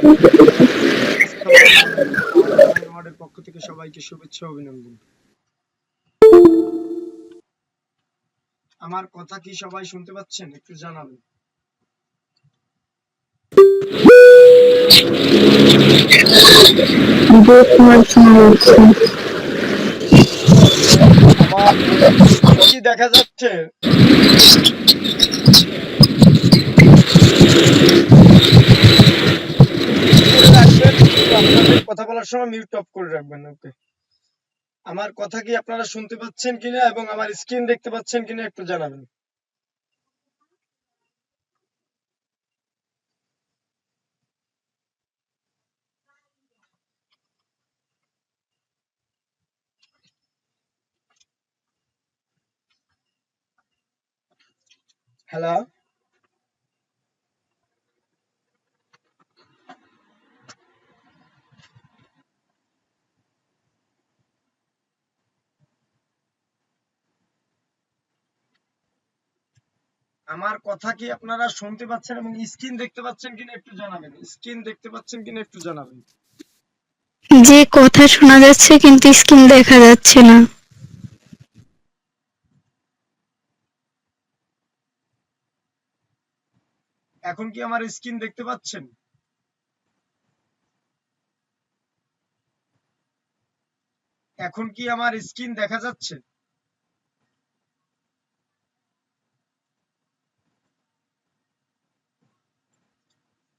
আসসালামু আলাইকুম। Hour online ওয়ার্ডের পক্ষ থেকে সবাইকে শুভেচ্ছা ও অভিনন্দন। আমার কথা কি সবাই শুনতে পাচ্ছেন? একটু জানাবেন। আমার স্ক্রিন কি দেখা যাচ্ছে? মিউট করে রাখবেন, একটু আপনাদের কথা বলার সময় মিউট অফ করে রাখবেন। ওকে। আমার কথা কি আপনারা শুনতে পাচ্ছেন কিনা এবং আমার স্ক্রিন দেখতে পাচ্ছেন কিনা একটু জানাবেন। হ্যালো। আমার কথা কি আপনারা শুনতে পাচ্ছেন এবং স্ক্রিন দেখতে পাচ্ছেন কিনা একটু জানাবেন। স্ক্রিন দেখতে পাচ্ছেন কিনা একটু জানাবেন। যে কথা শোনা যাচ্ছে কিন্তু স্ক্রিন দেখা যাচ্ছে না। এখন কি আমার স্ক্রিন দেখতে পাচ্ছেন? এখন কি আমার স্ক্রিন দেখা যাচ্ছে?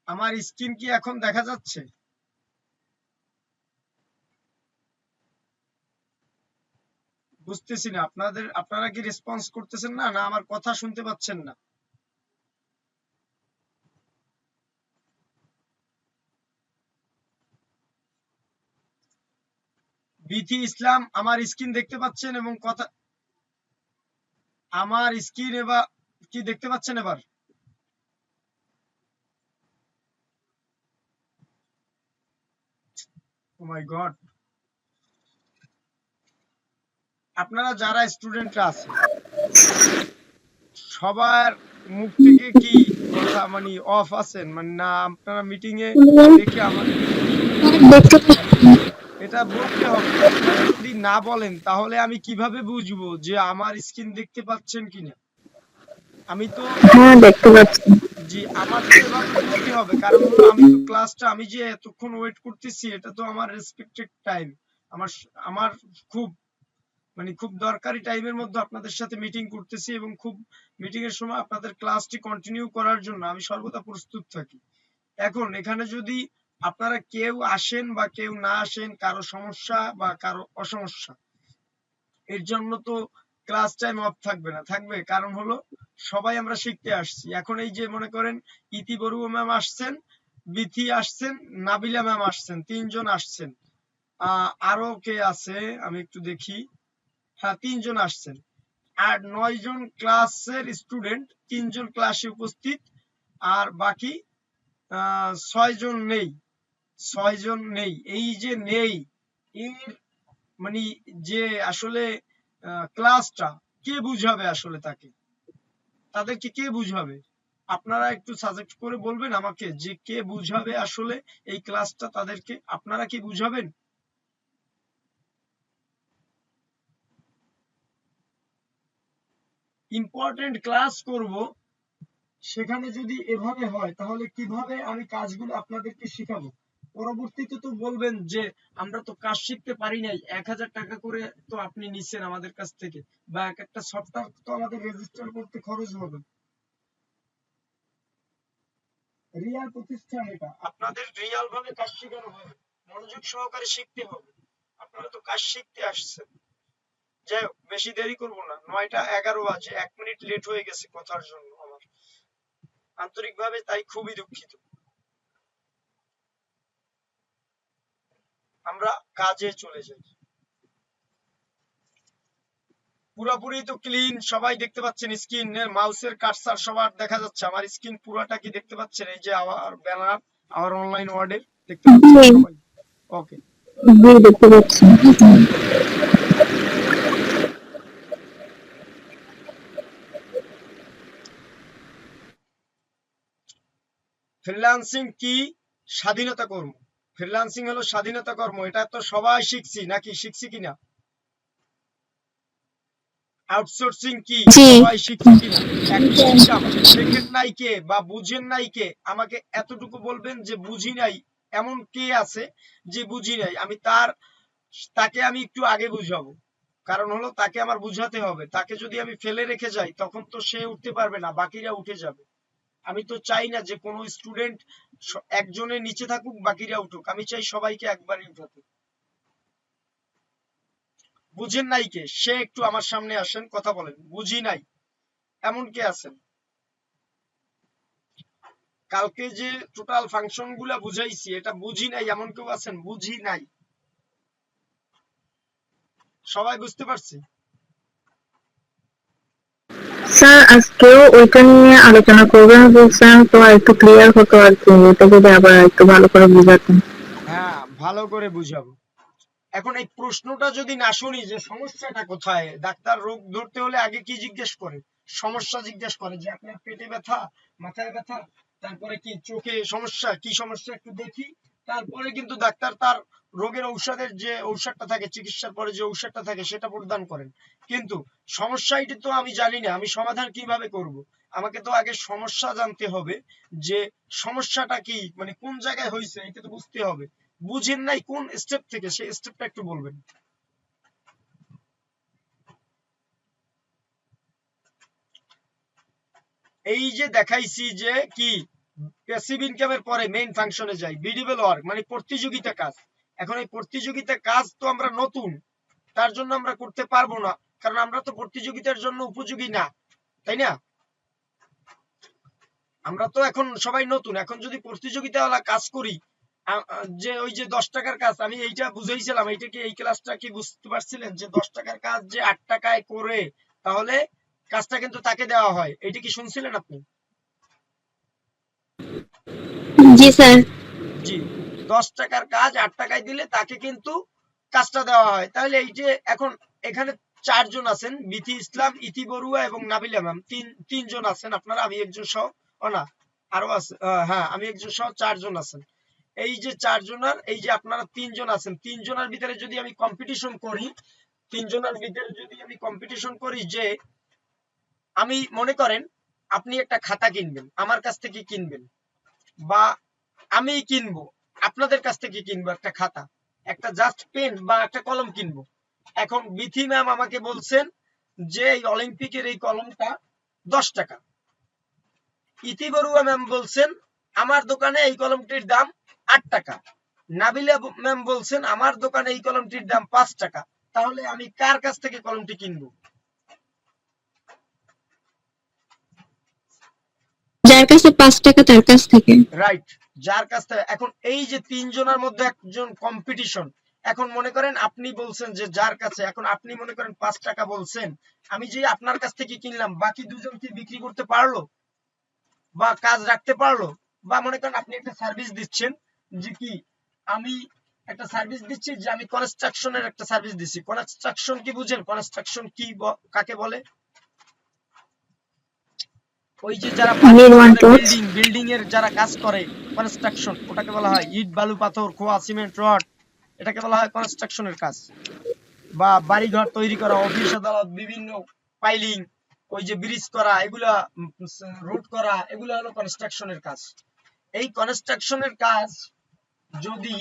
আমার স্ক্রিন কি এখন দেখা যাচ্ছে? বুঝতেছি না, আপনারা কি রেসপন্স করতেছেন না, না আমার কথা শুনতে পাচ্ছেন না? বিথি ইসলাম, আমার স্ক্রিন দেখতে পাচ্ছেন এবং কথা, আমার স্ক্রিন এবার কি দেখতে পাচ্ছেন এবার? ও মাই গড। আপনারা যারা স্টুডেন্টরা আছেন সবার মুখ থেকে কি কথা মানে অফ আছেন, মানে না আপনারা মিটিং এ দেখে আমার দেখতে পাচ্ছি। এটা বলতে হবে। আপনারা যদি না বলেন তাহলে আমি কিভাবে বুঝবো যে আমার স্ক্রিন দেখতে পাচ্ছেন কিনা? আমি তো হ্যাঁ, দেখতে পাচ্ছি। জি, আমার তো এভাবে বলতে হবে, কারণ হলো আমি তো ক্লাসটা আমি যে এতক্ষণ ওয়েট করতেছি এটা তো আমার রেসপেক্টেড টাইম। আমার খুব মানে খুব দরকারি টাইমের মধ্যে আপনাদের সাথে মিটিং করতেছি এবং খুব মিটিং এর সময় আপনাদের ক্লাসটি কন্টিনিউ করার জন্য আমি সর্বদা প্রস্তুত থাকি। এখন এখানে যদি আপনারা কেউ আসেন বা কেউ না আসেন, কারো সমস্যা বা কারো অসমস্যা, এর জন্য তো ক্লাস টাইম অফ থাকবে না, থাকবে। কারণ হলো সবাই আমরা শিখতে আসছি। এখন এই যে মনে করেন ইতি বড়ুয়া ম্যাম আসছেন, বিথি আসছেন, নাবিলা ম্যাম আসছেন, তিনজন আসছেন। আরো কে আছে আমি একটু দেখি। হ্যাঁ, তিনজন আসছেন। আর 9 জন ক্লাসের স্টুডেন্ট, তিনজন ক্লাসে উপস্থিত। আর বাকি 6 জন নেই। 6 জন নেই, এই যে নেই, এর মানে যে আসলে ক্লাসটা কে বুঝাবে আসলে তাদেরকে কে বুঝাবে? আপনারা একটু সাজেস্ট করে বলবেন আমাকে যে কে বুঝাবে আসলে এই ক্লাসটা তাদেরকে? আপনারা কি বুঝাবেন? ইম্পর্টেন্ট ক্লাস করব, সেখানে যদি এভাবে হয় তাহলে কিভাবে আমি কাজগুলো আপনাদেরকে শিখাবো? পরবর্তীতে তো বলবেন যে আমরা তো কাজ শিখতে পারি নাই, 1000 টাকা করে তো আপনি নিচ্ছেন আমাদের কাছ থেকে, বা এক একটা সফটওয়্যার তো আমাদের রেজিস্টার করতে খরচ হবে। রিয়াল প্রতিষ্ঠান এটা, আপনাদের রিয়াল ভাবে কাজ শেখানো হবে, মনোযোগ সহকারে শিখতে হবে। আপনারা তো কাজ শিখতে আসছেন। যাই হোক, বেশি দেরি করবো না, 9টা 11 বাজে, 1 মিনিট লেট হয়ে গেছে কথার জন্য আমার, আন্তরিকভাবে তাই খুবই দুঃখিত। আমরা কাজে চলে যাই। পুরোপুরি তো ক্লিন, সবাই দেখতে পাচ্ছেন স্ক্রিন, মাউসের কার্সার সবার দেখা যাচ্ছে। আমার স্ক্রিন পুরাটা কি দেখতে পাচ্ছেন? এই যে আমার ব্যানার, আমার অনলাইন ওয়ার্ডের দেখতে পাচ্ছেন জি, সবাই? ওকে। জি, দেখতে পাচ্ছি। ফ্রিল্যান্সিং কি স্বাধীনতা কর্ম। ফ্রিল্যান্সিং হলো স্বাধীনতা কর্ম, এটা তো সবাই শিখছি নাকি, শিখছি কিনা? আউটসোর্সিং কি জি। সবাই শিখছি কিনা? এখন শিখলাম, শেখেন নাই কে বা বুঝেন নাই কে, আমাকে এতটুকু বলবেন যে বুঝি নাই এমন কে আছে যে বুঝি নাই, আমি তাকে আমি একটু আগে বুঝাবো। কারণ হলো তাকে আমার বুঝাতে হবে, তাকে যদি আমি ফেলে রেখে যাই তখন তো সে উঠতে পারবে না, বাকিরা উঠে যাবে। আমি তো চাই না যে কোনো স্টুডেন্ট একজনের নিচে থাকুক বাকিরা উঠুক, আমি চাই সবাইকে একবারই উঠাতে। বুঝেন নাই কে সে একটু আমার সামনে আসেন, কথা বলেন, বুঝি নাই এমন কে আছেন? কালকে যে টোটাল ফাংশন গুলা বুঝাইছি এটা বুঝি নাই এমন কেউ আছেন? বুঝি নাই, সবাই বুঝতে পারছি? স্যার আজকেও ওইটা নিয়ে আলোচনা করবেন বলছেন, তো আর একটু ক্লিয়ার হতো আর কি, এটা যদি আবার একটু ভালো করে বুঝাতেন। হ্যাঁ, ভালো করে বুঝাবো। এখন এই প্রশ্নটা যদি না শুনি যে সমস্যাটা কোথায়, ডাক্তার রোগ ধরতে হলে আগে কি জিজ্ঞেস করে? সমস্যা জিজ্ঞেস করে, যে আপনার পেটে ব্যথা, মাথায় ব্যথা, তারপরে কি চোখে সমস্যা, কি সমস্যা একটু দেখি, তারপরে কিন্তু ডাক্তার তার রোগের ঔষধের যে ঔষধটা থাকে, চিকিৎসার পরে যে ঔষধটা থাকে সেটা প্রদান করেন। কিন্তু সমস্যাটি তো আমি জানি না, আমি সমাধান কিভাবে করব? আমাকে তো আগে সমস্যা জানতে হবে, যে সমস্যাটা কি, মানে কোন জায়গায় হয়েছে এটা তো বুঝতে হবে। বুঝেন নাই কোন স্টেপ থেকে, সেই স্টেপটা একটু বলবেন। এই যে দেখাইছি যে কি, প্যাসিভ ইনকামের পরে মেইন ফাংশনে যাই, বিডিবল ওয়ার্ক মানে প্রতিযোগিতা কাজ। এখন এই প্রতিযোগিতা কাজ তো আমরা নতুন, তার জন্য আমরা করতে পারবো না, কারণ আমরা তো প্রতিযোগিতার জন্য উপযোগী না, তাই না? আমরা তো এখন সবাই নতুন, এখন যদি প্রতিযোগিতাওয়ালা কাজ করি, যে ওই যে 10 টাকার কাজ আমি এইটা বুঝাইছিলাম, এইটা কি এই ক্লাসটা কি বুঝতে পারছিলেন যে 10 টাকার কাজ যে 8 টাকায় করে তাহলে কাজটা কিন্তু তাকে দেওয়া হয়, এইটা কি শুনছিলেন আপনি? জি স্যার। জি, 10 টাকার কাজ 8 টাকায় দিলে তাকে কিন্তু কাজটা দেওয়া হয়। তাহলে এই যে এখন এখানে 4 জন আছেন, বিথি ইসলাম, ইতি বড়ুয়া এবং নাবিলা ম্যাম, তিনজন আছেন আপনারা, আমি একজন সহ, ও না আরো আছে, হ্যাঁ আমি একজন সহ 4 জন আছেন। এই যে 4 জনের, এই যে আপনারা 3 জন আছেন, 3 জনের ভিতরে যদি আমি কম্পিটিশন করি, 3 জনের ভিতরে যদি আমি কম্পিটিশন করি, যে আমি মনে করেন আপনি একটা খাতা কিনবেন, আমার কাছ থেকে কিনবেন, বা আমি কিনবো আপনাদের কাছ থেকে কিনবো একটা খাতা, একটা জাস্ট পেন বা একটা কলম কিনবো। এখন বিথি ম্যাম আমাকে বলছেন যে এই অলিম্পিকের এই কলমটা 10 টাকা। ইতি বড়ুয়া ম্যাম বলছেন আমার দোকানে এই কলমটির দাম 8 টাকা। নাবিলা ম্যাম বলছেন আমার দোকানে এই কলমটির দাম 5 টাকা। তাহলে আমি কার কাছ থেকে কলমটি কিনবো? যার কাছে 5 টাকা তার কাছ থেকে। রাইট, যার কাছ থেকে। এখন এই যে 3 জনের মধ্যে একজন কম্পিটিশন, এখন মনে করেন আপনি বলছেন যে যার কাছে, এখন আপনি মনে করেন 5 টাকা বলছেন, আমি যে আপনার কাছ থেকে কিনলাম, বাকি 2জন কি বিক্রি করতে পারলো বা কাজ রাখতে পারলো? বা মনে করেন আপনি একটা সার্ভিস দিচ্ছেন, যে কি আমি একটা সার্ভিস দিচ্ছি, যে আমি কনস্ট্রাকশনের একটা সার্ভিস দিচ্ছি। কনস্ট্রাকশন কি বুঝেন? কনস্ট্রাকশন কি কাকে বলে? ওই যে যারা বাড়ি নির্মাণ করে, কাজ। বিল্ডিং এর যারা কাজ করে, কনস্ট্রাকশন ওটাকে বলা হয়। ইট বালু পাথর খোয়া সিমেন্ট রড, এটাকে বলা হয় কনস্ট্রাকশনের কাজ। বা বাড়িঘর তৈরি করা, অফিস আদালত, বিভিন্ন পাইলিং, ওই যে ব্রিজ করা, এগুলা রোড করা, এগুলা হলো কনস্ট্রাকশনের কাজ। এই কনস্ট্রাকশনের কাজ যদি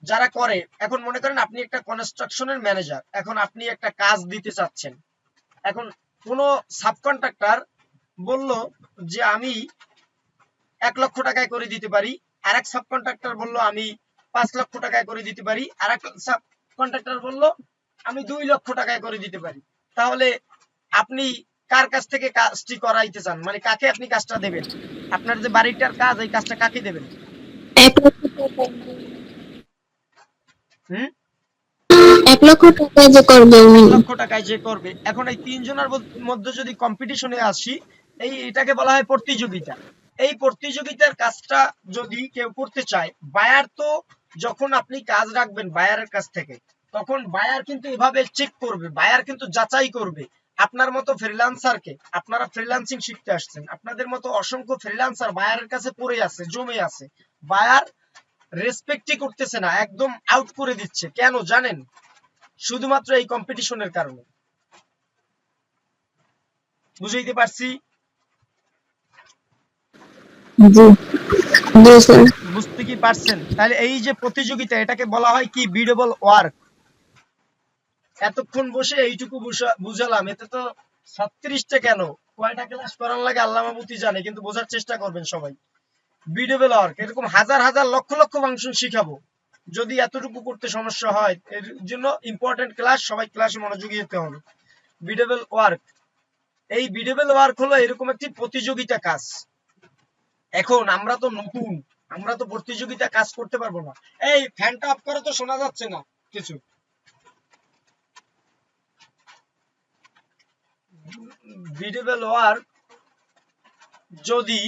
যারা করে, এখন মনে করেন আপনি একটা কনস্ট্রাকশনের ম্যানেজার, এখন আপনি একটা কাজ দিতে চাচ্ছেন। এখন কোন সাবকন্ট্রাক্টর বলল যে আমি 1 লক্ষ টাকায় করে দিতে পারি, আর এক সাবকন্ট্রাক্টর বলল আমি 5 লক্ষ টাকায় করে দিতে পারি, আর এক সাবকন্ট্রাক্টর বলল আমি 2 লক্ষ টাকায় করে দিতে পারি। তাহলে আপনি কার কাছ থেকে কাজটি করাইতে চান, মানে কাকে আপনি কাজটা দেবেন? আপনার যে বাড়িটার কাজ, এই কাজটা কাকে দেবেন? 1 লক্ষ টাকা। হুম, 1 লক্ষ টাকা যে করবে উনি। 1 লক্ষ টাকায় যে করবে। এখন এই 3 জনের মধ্যে যদি কম্পিটিশনে আসি, এটাকে বলা হয় প্রতিযোগিতা। এই প্রতিযোগিতার কাজটা যদি কেউ করতে চায়, বায়ার তো, যখন আপনি কাজ রাখবেন বায়ারের কাছ থেকে, তখন বায়ার কিন্তু এভাবে চেক করবে, বায়ার কিন্তু যাচাই করবে আপনার মতো ফ্রিল্যান্সারকে, আপনারা ফ্রিল্যান্সিং শিখতে আসছেন, আপনাদের মতো অসংখ্য ফ্রিল্যান্সার বায়ারের কাছে পড়ে আছে, জমে আছে। বায়ার রেসপেক্টই করতেছে না, একদম আউট করে দিচ্ছে। কেন জানেন? শুধুমাত্র এই কম্পিটিশনের কারণে। বুঝাইতে পারছি? জি জি স্যার। বুঝতে কি পারছেন? তাহলে এই যে প্রতিযোগিতা, এটাকে বলা হয় কি? বিডবল ওয়ার্ক। এতক্ষণ বসে এইটুকু বুঝালাম, এতে তো 36টা কেন কয়টা ক্লাস করার লাগে আল্লাহ মাহবুবই জানে, কিন্তু বোঝার চেষ্টা করবেন সবাই। বিডবল ওয়ার্ক এরকম হাজার হাজার লক্ষ লক্ষ ফাংশন শিখাবো। যদি এতটুকু করতে সমস্যা হয়, এর জন্য ইম্পর্টেন্ট ক্লাস, সবাই ক্লাসে মনোযোগী হতে হবে। বিডবল ওয়ার্ক, এই বিডবল ওয়ার্ক হলো এরকম একটি প্রতিযোগিতা কাজ। এখন আমরা তো নতুন, আমরা তো প্রতিযোগিতা কাজ করতে পারবো না। এই ফ্যানটা অফ করে, তো শোনা যাচ্ছে না কিছু। বিডবল ওয়ার্ক যদি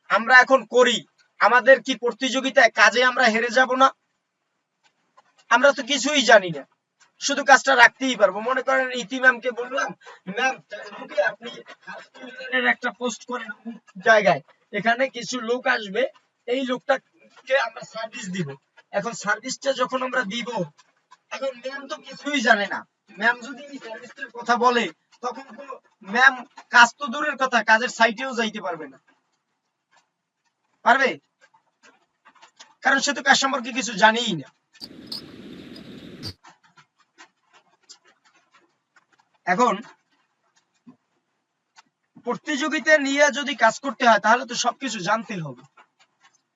আমরা এখন করি, আমাদের কি প্রতিযোগিতায় কাজে আমরা হেরে যাব না? আমরা তো কিছুই জানি না, শুধু কাজটা রাখতেই পারবো। মনে করেন ইতি ম্যামকে বললাম, ম্যাম আপনি একটা পোস্ট করেন জায়গায়, এখানে কিছু লোক আসবে, এই লোকটাকে আমরা সার্ভিস দিব। এখন সার্ভিসটা যখন আমরা দিব, এখন ম্যাম তো কিছুই জানে না। ম্যাম যদি এই সার্ভিসটার কথা বলে, তখন তো ম্যাম কাজ তো দূরের কথা, কাজের সাইটেও যাইতে পারবে না। পারবে? কারণ সে তো কাজ সম্পর্কে কিছু জানেই না। এখন প্রতিযোগিতা নিয়ে যদি কাজ করতে হয়, তাহলে তো সবকিছু জানতে হবে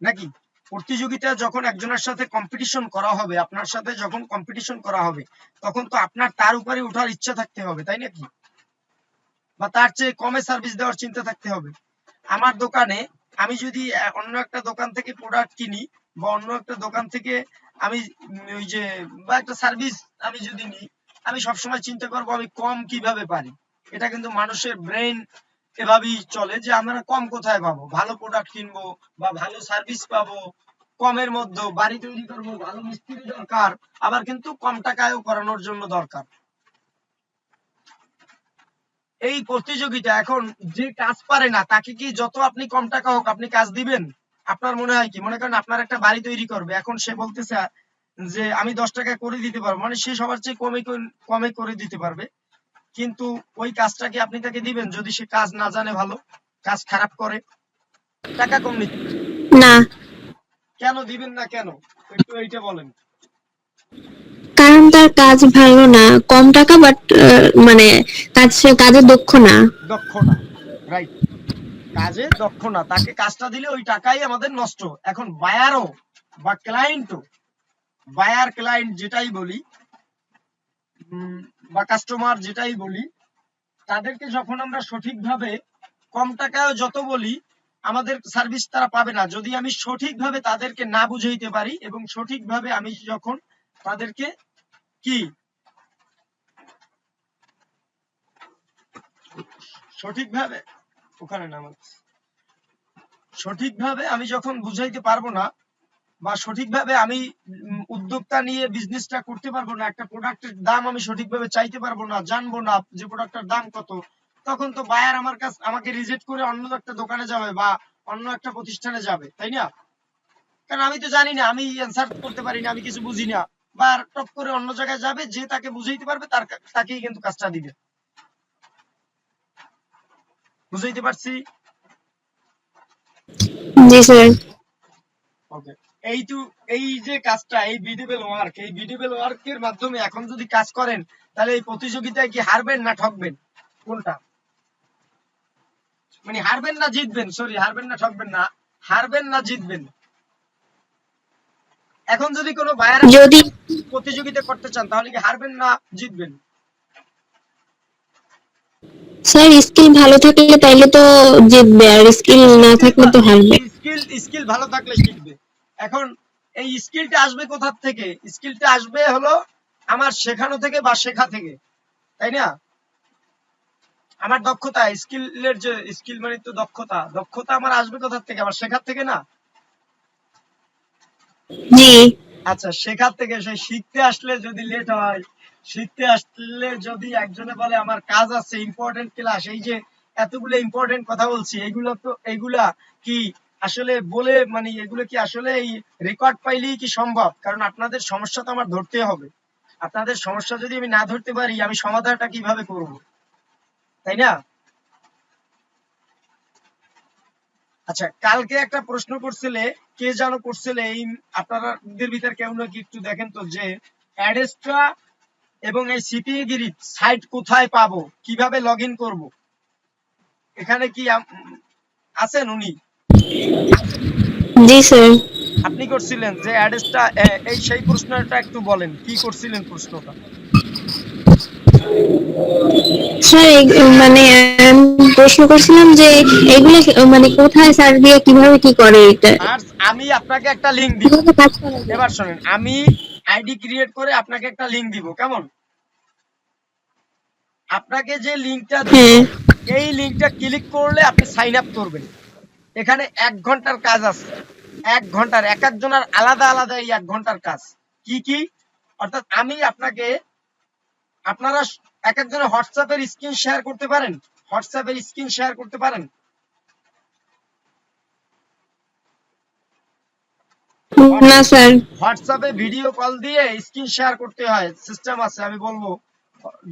নাকি? প্রতিযোগিতা যখন একজনের সাথে কম্পিটিশন করা হবে, আপনার সাথে যখন কম্পিটিশন করা হবে, তখন তো আপনার তার উপরে ওঠার ইচ্ছা থাকতে হবে, তাই নাকি? বা তার চেয়ে কমে সার্ভিস দেওয়ার চিন্তা থাকতে হবে। আমার দোকানে আমি যদি অন্য একটা দোকান থেকে প্রোডাক্ট কিনি, বা অন্য একটা দোকান থেকে আমি ওই যে বা একটা সার্ভিস আমি যদি নিই, আমি সবসময় চিন্তা করবো আমি কম কিভাবে পারি। এটা কিন্তু মানুষের ব্রেন এভাবেই চলে, যে আমরা কম কোথায় পাবো, ভালো প্রোডাক্ট কিনবো বা ভালো সার্ভিস পাবো, কমের মধ্যে বাড়ি তৈরি করবো, ভালো মিস্ত্রি দরকার, আবার কিন্তু কম টাকায়ও করানোর জন্য দরকার। এই প্রতিযোগিতা, এখন যে কাজ পারে না তাকে কি যত আপনি কম টাকা হোক আপনি কাজ দিবেন? আপনার মনে হয় কি? মনে করেন আপনার একটা বাড়ি তৈরি করবে, এখন সে বলতেছে যে আমি 10 টাকায় করে দিতে পারবো, মানে সে সবার চেয়ে কমে কমে করে দিতে পারবে, কিন্তু ওই কাজটা কি আপনি তাকে দিবেন যদি সে কাজ না জানে, ভালো কাজ খারাপ করে, টাকা কম নিচ্ছে? না, কেন দিবেন না? কেন একটু এইটা বলেন। কারণ তার কাজ ভালো না, কম টাকা বাট মানে কাজ, সে কাজে দক্ষ না। দক্ষ না, রাইট। কাজে দক্ষ না, তাকে কাজটা দিলে ওই টাকাই আমাদের নষ্ট। এখন বায়ারও বা ক্লায়েন্টও, বায়ার ক্লায়েন্ট যেটাই বলি, বা কাস্টমার যেটাই বলি, তাদেরকে যখন আমরা সঠিকভাবে কম টাকায় যত বলি, আমাদের সার্ভিস তারা পাবে না যদি আমি সঠিকভাবে তাদেরকে না বুঝাইতে পারি, এবং সঠিকভাবে আমি যখন তাদেরকে কি সঠিকভাবে ওখানে নাম সঠিকভাবে আমি যখন বুঝাইতে পারবো না, বা সঠিকভাবে আমি উদ্যোক্তা নিয়ে বিজনেসটা করতে পারবো না, একটা প্রোডাক্টের দাম আমি সঠিকভাবে চাইতে পারবো না, জানবো না যে প্রোডাক্টের দাম কত, তখন তো বায়ার আমার কাছে আমাকে রিজেক্ট করে অন্য একটা দোকানে যাবে বা অন্য একটা প্রতিষ্ঠানে যাবে, তাই না? কারণ আমি তো জানি না, আমি অ্যান্সার করতে পারি না, আমি কিছু বুঝি না, বা টপ করে অন্য জায়গায় যাবে, যে তাকে বুঝাইতে পারবে তাকেই কিন্তু কাজটা দিবে। বুঝাইতে পারছি? জি স্যার। ওকে। এই যে কাজটা, এই বিডিবল ওয়ার্ক, এই বিডিবল ওয়ার্কের মাধ্যমে এখন যদি কাজ করেন, তাহলে এই প্রতিযোগিতায় কি হারবেন না ঠকবেন? কোনটা? মানে হারবেন না জিতবেন, সরি হারবেন না ঠকবেন না, হারবেন না জিতবেন? এখন যদি কোনো বায়ার যদি প্রতিযোগিতা করতে চান, তাহলে কি হারবেন না জিতবেন? স্যার স্কিল ভালো থাকলে তাইলে তো জিতবে, আর স্কিল না থাকলে তো হারবে। স্কিল ভালো থাকলে শিখবে। এখন এই স্কিলটা আসবে কোথা থেকে? স্কিলটা আসবে হলো আমার শেখানো থেকে বা শেখা থেকে, তাই না? আমার দক্ষতা, স্কিলের যে স্কিল মানে তো দক্ষতা, দক্ষতা আমার আসবে কোথা থেকে? আমার শেখার থেকে না? জি। আচ্ছা, শেখার থেকে। সে শিখতে আসলে যদি লেট হয়, শিখতে আসলে যদি একজনে বলে আমার কাজ আছে, ইম্পর্টেন্ট ক্লাস, এই যে এতগুলো ইম্পর্টেন্ট কথা বলছি, এগুলা কি আসলে বলে মানে এগুলো কি আসলে এই রেকর্ড পাইলেই কি সম্ভব? কারণ আপনাদের সমস্যা তো আমার ধরতে হবে। আপনাদের সমস্যা যদি আমি না ধরতে পারি, আমি সমাধানটা কিভাবে করব, তাই না? আচ্ছা, কালকে একটা প্রশ্ন করছিলে, কে যেন করছিলে, এই আপনাদের ভিতর কেউ নাকি একটু দেখেন তো, যে অ্যাড্রেসটা এবং এই সিপিএ গিরিপ সাইট কোথায় পাবো, কিভাবে লগ ইন করবো, এখানে কি আছেন উনি? জি স্যার। আপনি করছিলেন যে অ্যাড্রেসটা, এই সেই প্রশ্নটা একটু বলেন, কি করছিলেন প্রশ্নটা? স্যার মানে আমি প্রশ্ন করছিলাম যে এগুলো মানে কোথায় সার্চ দিয়ে কিভাবে কি করে এটা, আর আমি আপনাকে একটা লিংক দিব। কিভাবে কাজ করা যায়? এবার শোনেন, আমি আইডি ক্রিয়েট করে আপনাকে একটা লিংক দিব, কেমন? আপনাকে যে লিংকটা দিব, হ্যাঁ। এই লিংকটা ক্লিক করলে আপনি সাইন আপ করবেন। এখানে 1 ঘন্টার কাজ আছে, 1 ঘন্টার, এক একজনের আলাদা আলাদা এই 1 ঘন্টার কাজ। কি কি? অর্থাৎ আমি আপনাকে, আপনারা এক একজনের হোয়াটসঅ্যাপের স্ক্রিন শেয়ার করতে পারেন, হোয়াটসঅ্যাপের স্ক্রিন শেয়ার করতে পারেন। না স্যার। হোয়াটসঅ্যাপে ভিডিও কল দিয়ে স্ক্রিন শেয়ার করতে হয়, সিস্টেম আছে, আমি বলবো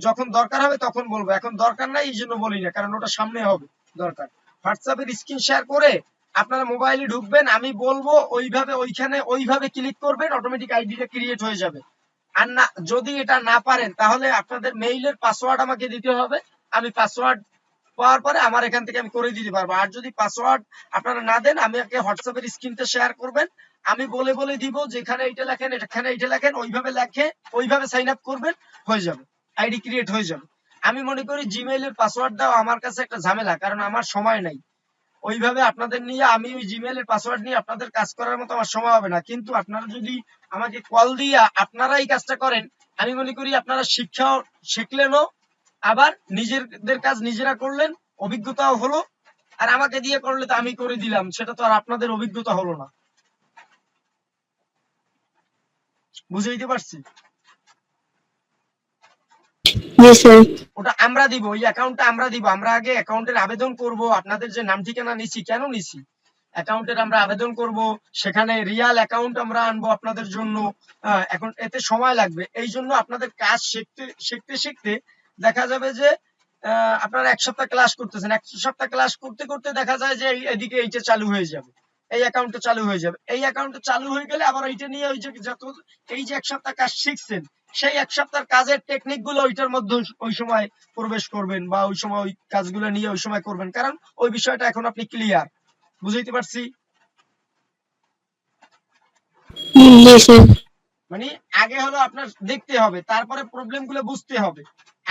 যখন দরকার হবে তখন বলবো, এখন দরকার নাই এই জন্য বলি না, কারণ ওটা সামনে হবে দরকার। হোয়াটসঅ্যাপের স্ক্রিন শেয়ার করে আপনারা মোবাইলে ঢুকবেন, আমি বলবো ওইভাবে, ওইখানে ওইভাবে ক্লিক করবেন, অটোমেটিক আইডিটা ক্রিয়েট হয়ে যাবে। আর না, যদি এটা না পারেন তাহলে আপনাদের মেইলের পাসওয়ার্ড আমাকে দিতে হবে, আমি পাসওয়ার্ড পাওয়ার পরে আমার এখান থেকে আমি করে দিতে পারবো। আর যদি পাসওয়ার্ড আপনারা না দেন, আমাকে হোয়াটসঅ্যাপের স্ক্রিনটা শেয়ার করবেন, আমি বলে বলে দিব যে এখানে এইটা লেখেন, এখানে এইটা লেখেন, ওইভাবে লেখে ওইভাবে সাইন আপ করবেন, হয়ে যাবে, আইডি ক্রিয়েট হয়ে যাবে। আমি মনে করি জিমেইলের পাসওয়ার্ড দেওয়া আমার কাছে একটা ঝামেলা, কারণ আমার সময় নাই ওইভাবে আপনাদের নিয়ে, আমি ওই জিমেইলের পাসওয়ার্ড নিয়ে আপনাদের কাজ করার মতো আমার সময় হবে না। কিন্তু আপনারা যদি আমাকে কল দিয়ে আপনারা এই কাজটা করেন, আমি মনে করি আপনারা শিক্ষাও শিখলেনও, আবার নিজেদের কাজ নিজেরা করলেন, অভিজ্ঞতাও হলো। আর আমাকে দিয়ে করলে তো আমি করে দিলাম, সেটা তো আর আপনাদের অভিজ্ঞতা হলো না। বুঝাইতে পারছি? জি স্যার। ওটা আমরা দিব, ওই অ্যাকাউন্টটা আমরা দিব। আমরা আগে অ্যাকাউন্টের আবেদন করব, আপনাদের যে নাম ঠিকানা নিছি, কেন নিছি, অ্যাকাউন্টের আমরা আবেদন করব, সেখানে রিয়াল অ্যাকাউন্ট আমরা আনবো আপনাদের জন্য। এখন এতে সময় লাগবে, এই জন্য আপনাদের কাজ শিখতে শিখতে শিখতে দেখা যাবে যে আপনারা 1 সপ্তাহ ক্লাস করতেছেন, 1 সপ্তাহ ক্লাস করতে করতে দেখা যায় যে এদিকে এইটা চালু হয়ে যাবে, এই অ্যাকাউন্টে চালু হয়ে যাবে। এই অ্যাকাউন্টে চালু হয়ে গেলে আবার এইটা নিয়ে ওই যে যত, এই যে 1 সপ্তাহ কাজ শিখছেন, সেই 1 সপ্তাহের কাজের টেকনিক গুলো ওইটার মধ্যে ওই সময় প্রবেশ করবেন, বা ওই সময় ওই কাজগুলো নিয়ে ওই সময় করবেন, কারণ ওই বিষয়টা এখন আপনি ক্লিয়ার। বুঝাইতে পারছি? জি স্যার। মানে আগে হলো আপনার দেখতে হবে, তারপরে প্রবলেম গুলো বুঝতে হবে।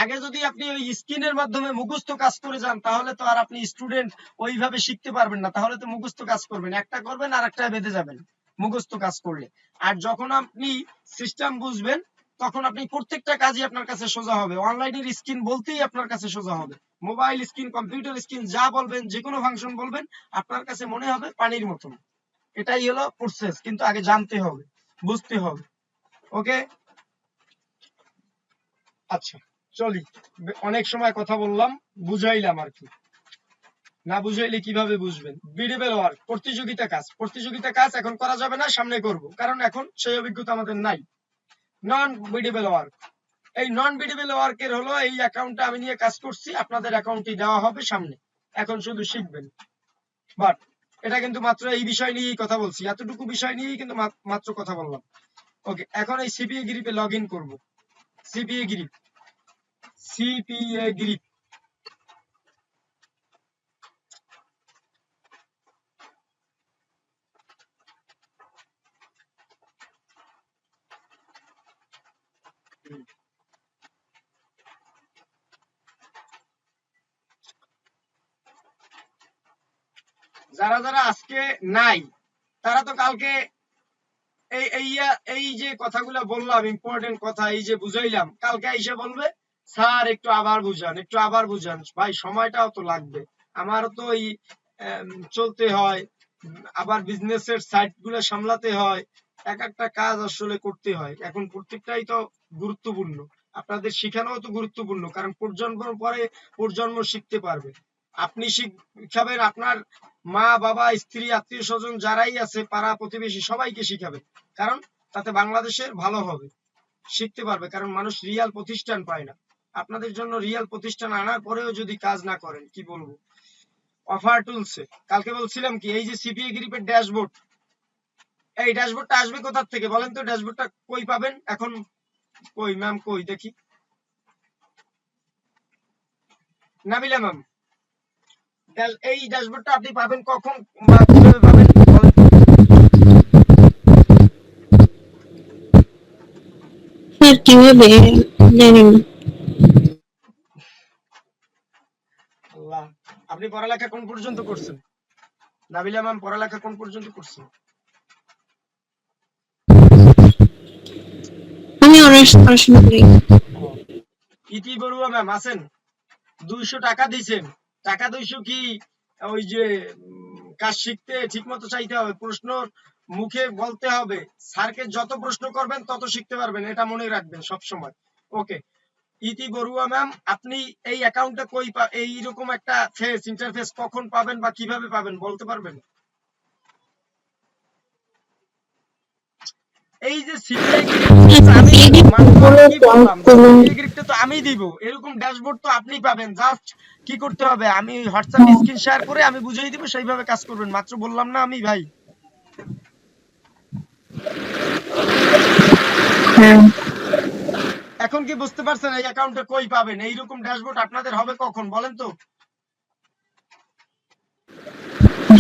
আগে যদি আপনি ওই স্ক্রিনের মাধ্যমে মুখস্থ কাজ করে যান, তাহলে তো আর আপনি স্টুডেন্ট ওইভাবে শিখতে পারবেন না, তাহলে তো মুখস্থ কাজ করবেন, একটা করবেন আর একটা বেঁধে যাবেন মুখস্থ কাজ করলে। আর যখন আপনি সিস্টেম বুঝবেন, তখন আপনি প্রত্যেকটা কাজই আপনার কাছে সোজা হবে, অনলাইনের স্ক্রিন বলতেই আপনার কাছে সোজা হবে, মোবাইল স্ক্রিন, কম্পিউটার স্ক্রিন, যা বলবেন, যে কোনো ফাংশন বলবেন, আপনার কাছে মনে হবে পানির মতন। এটাই হলো প্রসেস, কিন্তু আগে জানতে হবে, বুঝতে হবে। ওকে, আচ্ছা, চলি, অনেক সময় কথা বললাম, বুঝাইলাম আর কি, না বুঝাইলে কিভাবে বুঝবেন? বিডেবল ওয়ার্ক, প্রতিযোগিতা কাজ, প্রতিযোগিতা কাজ এখন করা যাবে না, সামনে করব, কারণ এখন সেই অভিজ্ঞতা আমাদের নাই। নন বিডেবল ওয়ার্ক, এই নন বিডেবল ওয়ার্কের হলো এই অ্যাকাউন্টটা আমি নিয়ে কাজ করছি, আপনাদের অ্যাকাউন্টই দেওয়া হবে সামনে, এখন শুধু শিখবেন। বাট এটা কিন্তু মাত্র এই বিষয় নিয়েই কথা বলছি, এতটুকু বিষয় নিয়েই কিন্তু মাত্র কথা বললাম। ওকে, এখন এই সিপিএ গ্রিপে লগ ইন করবো। সিপিএ গ্রিপ, সিপিএ গ্রিপ, যারা যারা আজকে নাই, তারা তো কালকে এই এই এই যে কথাগুলো বললাম, ইম্পর্টেন্ট কথা, এই যে বুঝাইলাম, কালকে এসে বলবে স্যার একটু আবার বুঝান, একটু আবার বুঝান। ভাই সময়টাও তো লাগবে, আমারও তো এই চলতে হয়, আবার বিজনেসের সাইট গুলো সামলাতে হয়, এক একটা কাজ আসলে করতে হয়, এখন প্রত্যেকটাই তো গুরুত্বপূর্ণ। আপনাদের শেখানোও তো গুরুত্বপূর্ণ, কারণ প্রজন্ম পরে প্রজন্ম শিখতে পারবে। আপনি শিখাবেন, আপনার মা বাবা স্ত্রী আত্মীয় স্বজন যারাই আছে পাড়া প্রতিবেশী সবাইকে শিখাবেন, কারণ তাতে বাংলাদেশের ভালো হবে, শিখতে পারবে। কারণ মানুষ রিয়াল প্রতিষ্ঠান পায় না। আপনাদের জন্য রিয়াল প্রতিষ্ঠান আনার পরেও যদি কাজ না করেন, কি বলবো। অফার টুলসে কালকে বলছিলাম কি, এই যে সিপিএ গ্রিপের ড্যাশবোর্ড, এই ড্যাশবোর্ডটা আসবে কোথা থেকে বলেন তো? ড্যাশবোর্ডটা কই পাবেন এখন? কই ম্যাম, কই দেখি, নাবিলা ম্যাম, এই ড্যাশবোর্ডটা আপনি পাবেন কখন বা কিভাবে পাবেন বলেন? স্যার কিভাবে জানি না। আল্লাহ, আপনি পড়ালেখা কোন পর্যন্ত করছেন? নাবিলা ম্যাম পড়ালেখা কোন পর্যন্ত করছেন? আমি অনার্স পড়াশোনা করি। ইতি বড়ুয়া ম্যাম আছেন? 200 টাকা দিয়েছেন, টাকা 200 কি ওই যে কাজ শিখতে ঠিক মতো চাইতে হবে, প্রশ্ন মুখে বলতে হবে, স্যারকে যত প্রশ্ন করবেন তত শিখতে পারবেন, এটা মনে রাখবেন সব সময়। ওকে, ইতি বড়ুয়া ম্যাম, আপনি এই অ্যাকাউন্টে কই এইরকম একটা ফেস ইন্টারফেস কখন পাবেন বা কিভাবে পাবেন বলতে পারবেন? এই যে সিপিআই গ্রিপটা তো আমি দিব, এরকম ড্যাশবোর্ড তো আপনি পাবেন। জাস্ট কি করতে হবে, আমি হোয়াটসঅ্যাপ স্ক্রিন শেয়ার করে আমি বুঝিয়ে দিব, সেইভাবে কাজ করবেন। মাত্র বললাম না আমি ভাই? হ্যাঁ, এখন কি বুঝতে পারছেন এই অ্যাকাউন্টে কই পাবেন? এইরকম ড্যাশবোর্ড আপনাদের হবে কখন বলেন তো?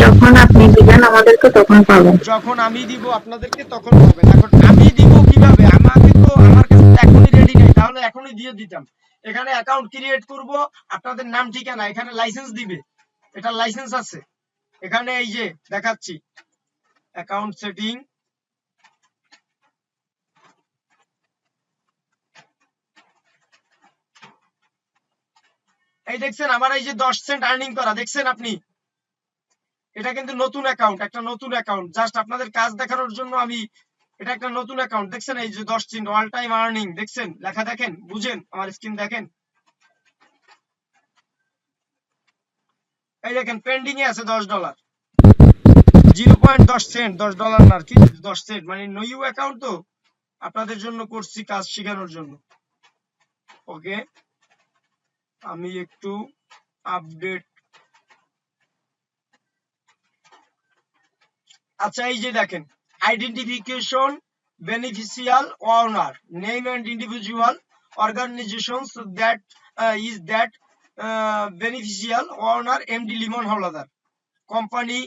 যখন আপনি দিবেন আমাদেরকে তখন পাবেন। যখন আমি দিব আপনাদেরকে তখন পাবেন। এখন আমি দিব কিভাবে? আমাকে তো, আমার কাছে তো এখনই রেডি নেই, তাহলে এখনই দিয়ে দিতাম। এখানে অ্যাকাউন্ট ক্রিয়েট করব, আপনাদের নাম ঠিকানা, এখানে লাইসেন্স দিবে, এটা লাইসেন্স আছে এখানে, এই যে দেখাচ্ছি অ্যাকাউন্ট সেটিং, এই দেখছেন আমার এই যে 10 সেন্ট আর্নিং করা, দেখছেন আপনি? এটা কিন্তু নতুন অ্যাকাউন্ট, একটা নতুন অ্যাকাউন্ট, জাস্ট আপনাদের কাজ দেখানোর জন্য আমি, এটা একটা নতুন অ্যাকাউন্ট, দেখছেন এই যে 10 সেন্ট অল টাইম আর্নিং, দেখছেন লেখা, দেখেন, বুঝেন আমার স্ক্রিন দেখেন, এই দেখেন পেন্ডিং এ আছে $10, 0.10 সেন্ট, $10 না, আর কি 10 সেন্ট, মানে নিউ অ্যাকাউন্ট তো, আপনাদের জন্য করছি কাজ শেখানোর জন্য। ওকে, আমি একটু আপডেট, আচ্ছা এই যে দেখেন identification, beneficial owner name and individual organizations that is that beneficial owner MD Limon Howlader, company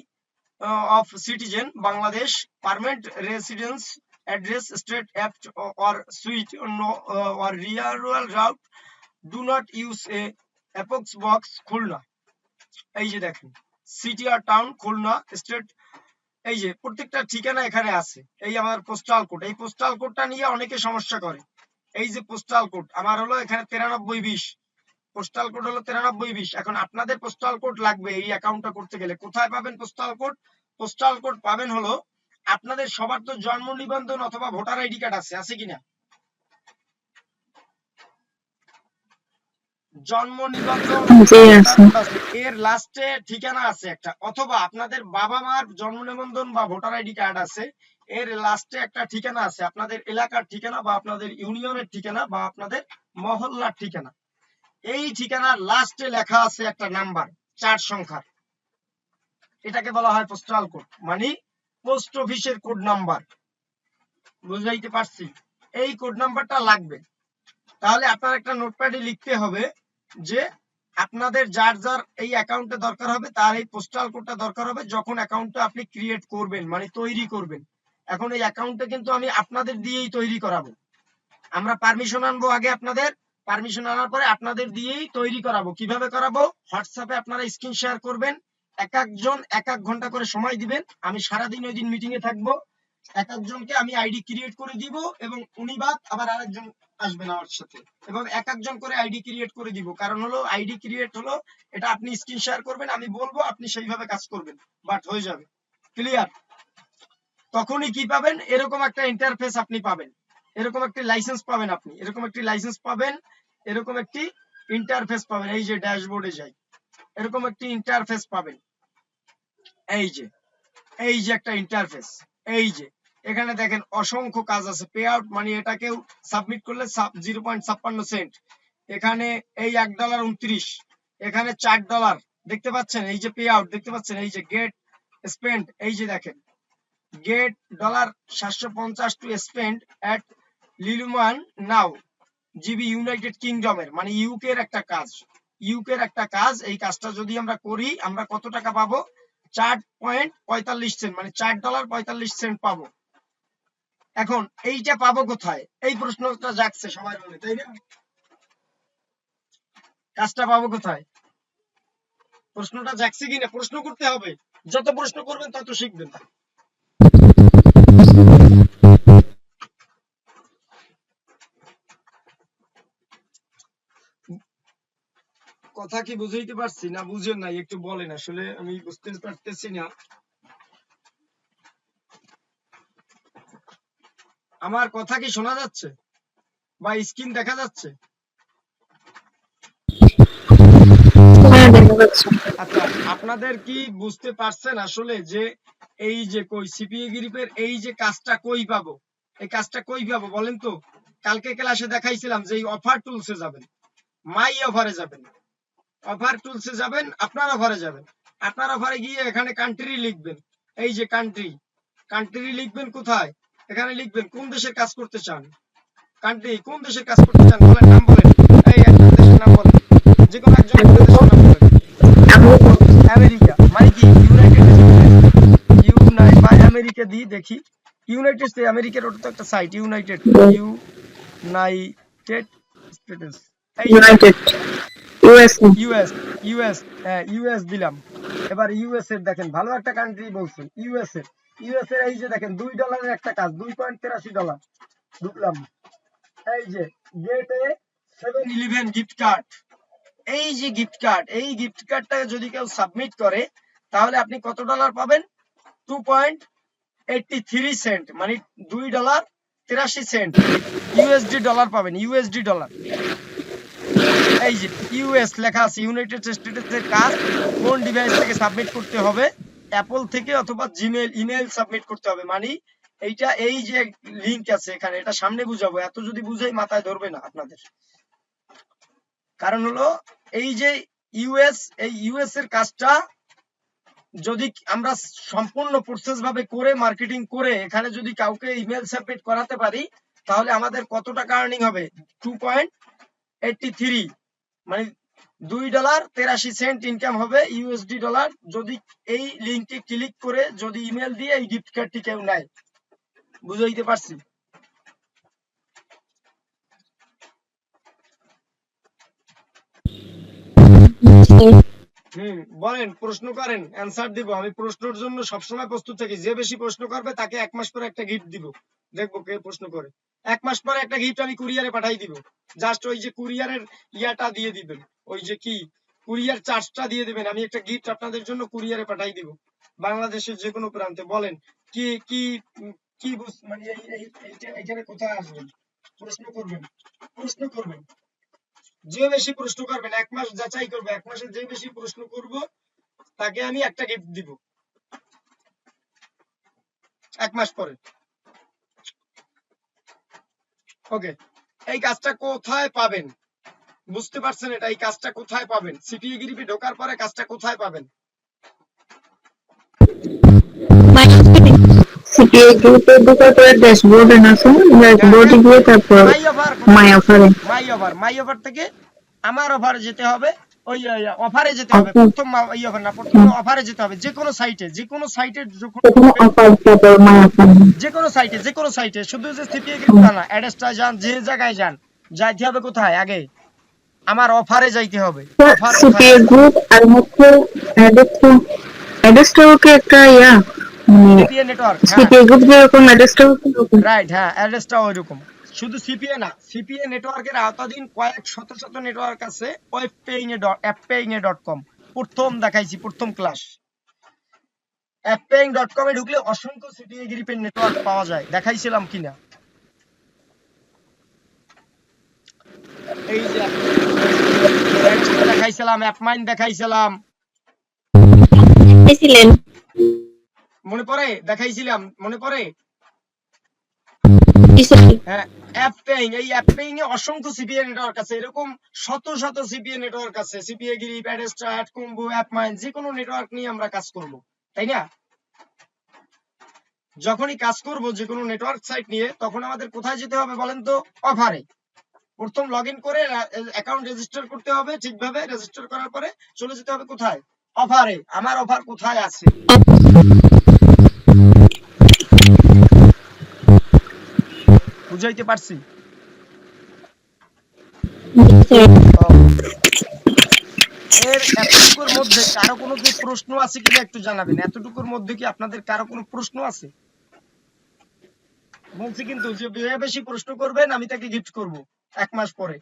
of citizen Bangladesh, permanent residence, address, state, apt or suite, no, or rural route, do not use a apox box Khulna, এই যে দেখেন city আর town Khulna, state, এই যে প্রত্যেকটা ঠিকানা এখানে আছে। এই আমার পোস্টাল কোড, এই পোস্টাল কোডটা নিয়ে অনেকে সমস্যা করে। এই যে পোস্টাল কোড আমার হলো এখানে 9320, পোস্টাল কোড হলো 9320। এখন আপনাদের পোস্টাল কোড লাগবে এই অ্যাকাউন্টটা করতে গেলে, কোথায় পাবেন পোস্টাল কোড? পোস্টাল কোড পাবেন হলো, আপনাদের সবার তো জন্ম নিবন্ধন অথবা ভোটার আইডি কার্ড আছে কিনা? জন্ম নিবন্ধন এর লাস্টে ঠিকানা আছে একটা, অথবা আপনাদের বাবা মার জন্ম নিবন্ধন বা ভোটার আইডি কার্ড আছে, এর লাস্টে একটা ঠিকানা আছে, আপনাদের এলাকার ঠিকানা বা আপনাদের ইউনিয়নের ঠিকানা বা আপনাদের মহল্লার ঠিকানা। এই ঠিকানার লাস্টে লেখা আছে একটা নাম্বার 4 সংখ্যার, এটাকে বলা হয় পোস্টাল কোড, মানে পোস্ট অফিসের কোড নাম্বার। বুঝাইতে পারছি? এই কোড নাম্বারটা লাগবে। তাহলে আপনার একটা নোটপ্যাডে লিখতে হবে যে আপনাদের যার যার এই অ্যাকাউন্টে দরকার হবে তার এই পোস্টাল কোডটা দরকার হবে যখন অ্যাকাউন্টটা আপনি ক্রিয়েট করবেন, মানে তৈরি করবেন। এখন এই অ্যাকাউন্টটা কিন্তু আমি আপনাদের দিয়েই তৈরি করাবো, আমরা পারমিশন আনবো আগে, আপনাদের পারমিশন আনার পরে আপনাদের দিয়েই তৈরি করাবো। কিভাবে করাবো? হোয়াটসঅ্যাপে আপনারা স্ক্রিন শেয়ার করবেন, এক একজন 1 ঘন্টা করে সময় দিবেন, আমি সারাদিন ওই দিন মিটিং এ থাকবো, এক একজনকে আমি আইডি ক্রিয়েট করে দিব, এবং উনি বাদ আবার আরেকজন আসবেন আমার সাথে, এবং এক একজন করে আইডি ক্রিয়েট করে দিব। কারণ হলো আইডি ক্রিয়েট হলো এটা আপনি স্ক্রিন শেয়ার করবেন, আমি বলবো, আপনি সেইভাবে কাজ করবেন, বাট হয়ে যাবে। ক্লিয়ার? তখনই কি পাবেন? এরকম একটা ইন্টারফেস আপনি পাবেন। এরকম একটি লাইসেন্স পাবেন, আপনি এরকম একটি লাইসেন্স পাবেন, এরকম একটি ইন্টারফেস পাবেন। এই যে ড্যাশবোর্ডে যাই, এরকম একটি ইন্টারফেস পাবেন। এই যে একটা ইন্টারফেস। এই যে এখানে দেখেন অসংখ্য কাজ আছে। পে আউট মানে এটাকেও সাবমিট করলে 0.56 সেন্ট। এখানে এই $1.29, এখানে $4 দেখতে পাচ্ছেন। এই যে পে আউট দেখতে পাচ্ছেন, এই যে গেট স্পেন্ড, এই যে দেখেন get $750 to spend at Lululemon now GB United কিংডমের, মানে ইউকে এর একটা কাজ, ইউকে এর একটা কাজ। এই কাজটা যদি আমরা করি আমরা কত টাকা পাবো? 4.45 সেন্ট, মানে $4.45 পাবো। এখন এইটা পাবো কোথায়? এই প্রশ্নটা জাগছে সবার মনে, তাই না? কাজটা পাবো কোথায়? প্রশ্নটা জাগছে কিনা? প্রশ্ন করতে হবে, যত প্রশ্ন করবেন তত শিখবেন। কথা কি বুঝাইতে পারছি না? বুঝেন নাই? একটু বলেন, আসলে আমি বুঝতে পারতেছি না। আমার কথা কি শোনা যাচ্ছে বা স্ক্রিন দেখা যাচ্ছে? হ্যাঁ, দেখা যাচ্ছে। আচ্ছা, আপনাদের কি বুঝতে পারছেন আসলে যে এই যে কই সিপিএ গ্রুপের এই যে কাজটা কই পাবো? এই কাজটা কই পাবো বলেন তো? কালকে ক্লাসে দেখাইছিলাম যে এই অফার টুলসে যাবেন, মাই অফারে যাবেন, অফার টুলসে যাবেন, আপনার অফারে যাবেন। আপনার অফারে গিয়ে এখানে কান্ট্রি লিখবেন। এই যে কান্ট্রি, কান্ট্রি লিখবেন কোথায়? এখানে লিখবেন কোন দেশের কাজ করতে চান। কান্ট্রি কোন দেশের কাজ করতে চান বলেন, নাম বলেন। এই একটা দেশের নাম বলেন, যে কোনো একজন একটা দেশের নাম বলেন। আমেরিকা মানে কি? ইউনাইটেড ইউনাইট বা আমেরিকা দিয়ে দেখি। ইউনাইটেড স্টেট, আমেরিকার ওটা তো একটা সাইট, ইউনাইটেড স্টেটস। এই ইউনাইটেড ইউএস। ইউএস, ইউএস, হ্যাঁ ইউএস দিলাম। এবার ইউএস এর দেখেন ভালো একটা কান্ট্রি বলছে, ইউএস এর। ইউএস এর এই যে দেখেন $2 একটা কাজ, $2.83 ঢুকলাম। এই যে গেট এ 7-Eleven গিফট কার্ড, এই যে গিফট কার্ড, এই গিফট কার্ডটা যদি কেউ সাবমিট করে তাহলে আপনি কত ডলার পাবেন? 2.83 সেন্ট, মানে $2.83 ইউএসডি ডলার পাবেন, ইউএসডি ডলার। এই যে ইউএস লেখা আছে, ইউনাইটেড স্টেটসের কাজ কোন ডিভাইস থেকে সাবমিট করতে হবে? অ্যাপল থেকে অথবা জিমেইল, ইমেল সাবমিট করতে হবে। মানে এইটা এই যে লিংক আছে এখানে, এটা সামনে বুঝাবো, এত যদি বুঝাই মাথায় ধরবে না আপনাদের। কারণ হলো এই যে ইউএস, এই ইউএস এর কাজটা যদি আমরা সম্পূর্ণ প্রসেস ভাবে করে মার্কেটিং করে এখানে যদি কাউকে ইমেল সাবমিট করাতে পারি তাহলে আমাদের কত টাকা আর্নিং হবে? 2.83, মানে $2.83 ইনকাম হবে ইউএসডি ডলার, যদি এই লিংকে ক্লিক করে যদি ইমেল দিয়ে এই গিফট কার্ডটি কেউ নেয়। বুঝাইতে পারছি? বলেন, প্রশ্ন করেন, অ্যান্সার দিব। আমি প্রশ্নের জন্য সবসময় প্রস্তুত থাকি। যে বেশি প্রশ্ন করবে তাকে 1 মাস পরে একটা গিফট দিব। দেখবো কে প্রশ্ন করে। 1 মাস পরে একটা গিফট আমি কুরিয়ারে পাঠাই দিব। জাস্ট ওই যে কুরিয়ারের ইয়াটা দিয়ে দিবেন, ওই যে কি কুরিয়ার চার্জটা দিয়ে দিবেন, আমি একটা গিফট আপনাদের জন্য কুরিয়ারে পাঠাই দিব বাংলাদেশের যে কোনো প্রান্তে। বলেন কি কি কি মানে এখানে কোথায় আসবেন? প্রশ্ন করবেন, প্রশ্ন করবেন। যে বেশি প্রশ্ন করবেন, 1 মাস যাচাই করবো, 1 মাসে যে বেশি প্রশ্ন করব তাকে আমি একটা গিফট দিব 1 মাস পরে। ওকে, এই কাজটা কোথায় পাবেন? বুঝতে পারছেন এটা? এই কাজটা কোথায় পাবেন? সিপিএ গ্রুপে ঢোকার পরে কাজটা কোথায় পাবেন? সিপিএ গ্রুপে ঢোকার পরে ড্যাশবোর্ডে আছে, ড্যাশবোর্ডে গিয়ে তারপর মাই অফার, মাই অফারে। মাই অফার, মাই অফার থেকে আমার অফারে যেতে হবে। ওই অফারে যেতে হবে, প্রথম এই অফার না, প্রথম অফারে যেতে হবে। যে কোনো সাইটে, যে কোনো সাইটে যখন অফার, তারপর মাই অফার। যে কোনো সাইটে, যে কোনো সাইটে, শুধু যে সিপিএ গ্রুপ না, অ্যাডেস্টা যান, যে জায়গায় যান, যাইতে হবে কোথায়? আগে আমার অফারে যাইতে হবে। অফার সিপিএ গ্রুপ আর হচ্ছে অ্যাডেস্টাও কি একটা ইয়া, সিপিএ নেটওয়ার্ক, হ্যাঁ সিপিএ গ্রুপ যেরকম অ্যাডেস্টাও রাইট, হ্যাঁ অ্যাড্রেসটা ওইরকম। শুধু সিপিএ না, সিপিএ নেটওয়ার্কের আওতাধীন কয়েক শত শত নেটওয়ার্ক আছে। appaying.com প্রথম দেখাইছি, প্রথম ক্লাস। appaying.com এ ঢুকলে অসংখ্য সিপিএ গ্রুপের নেটওয়ার্ক পাওয়া যায়, দেখাইছিলাম কিনা? এই যে দেখাইছিলাম, অ্যাপমাইন দেখাইছিলাম, ছিলেন মনে পড়ে? দেখাইছিলাম, মনে পড়ে? হ্যাঁ, অ্যাপেইং। এই অ্যাপেইং এ অসংখ্য সিপিএ নেটওয়ার্ক আছে, এরকম শত শত সিপিএ নেটওয়ার্ক আছে। সিপিএ গিরি, প্যাডেস্ট্রা, অ্যাডকুম্বু, অ্যাপমাইন, যে কোনো নেটওয়ার্ক নিয়ে আমরা কাজ করব, তাই না? যখনই কাজ করব যে কোনো নেটওয়ার্ক সাইট নিয়ে, তখন আমাদের কোথায় যেতে হবে বলেন তো? অফারে প্রথম লগ ইন করে অ্যাকাউন্ট রেজিস্টার করতে হবে, ঠিকভাবে রেজিস্টার করার পরে চলে যেতে হবে কোথায়? অফারে। আমার অফার কোথায় আছে? বুঝাইতে পারছি? এর এতটুকুর মধ্যে কারো কোনো কি প্রশ্ন আছে কিনা একটু জানাবেন। এতটুকুর মধ্যে কি আপনাদের কারো কোনো প্রশ্ন আছে? বলছি কিন্তু যে বেশি প্রশ্ন করবেন আমি তাকে গিফট করব 1 মাস পরে।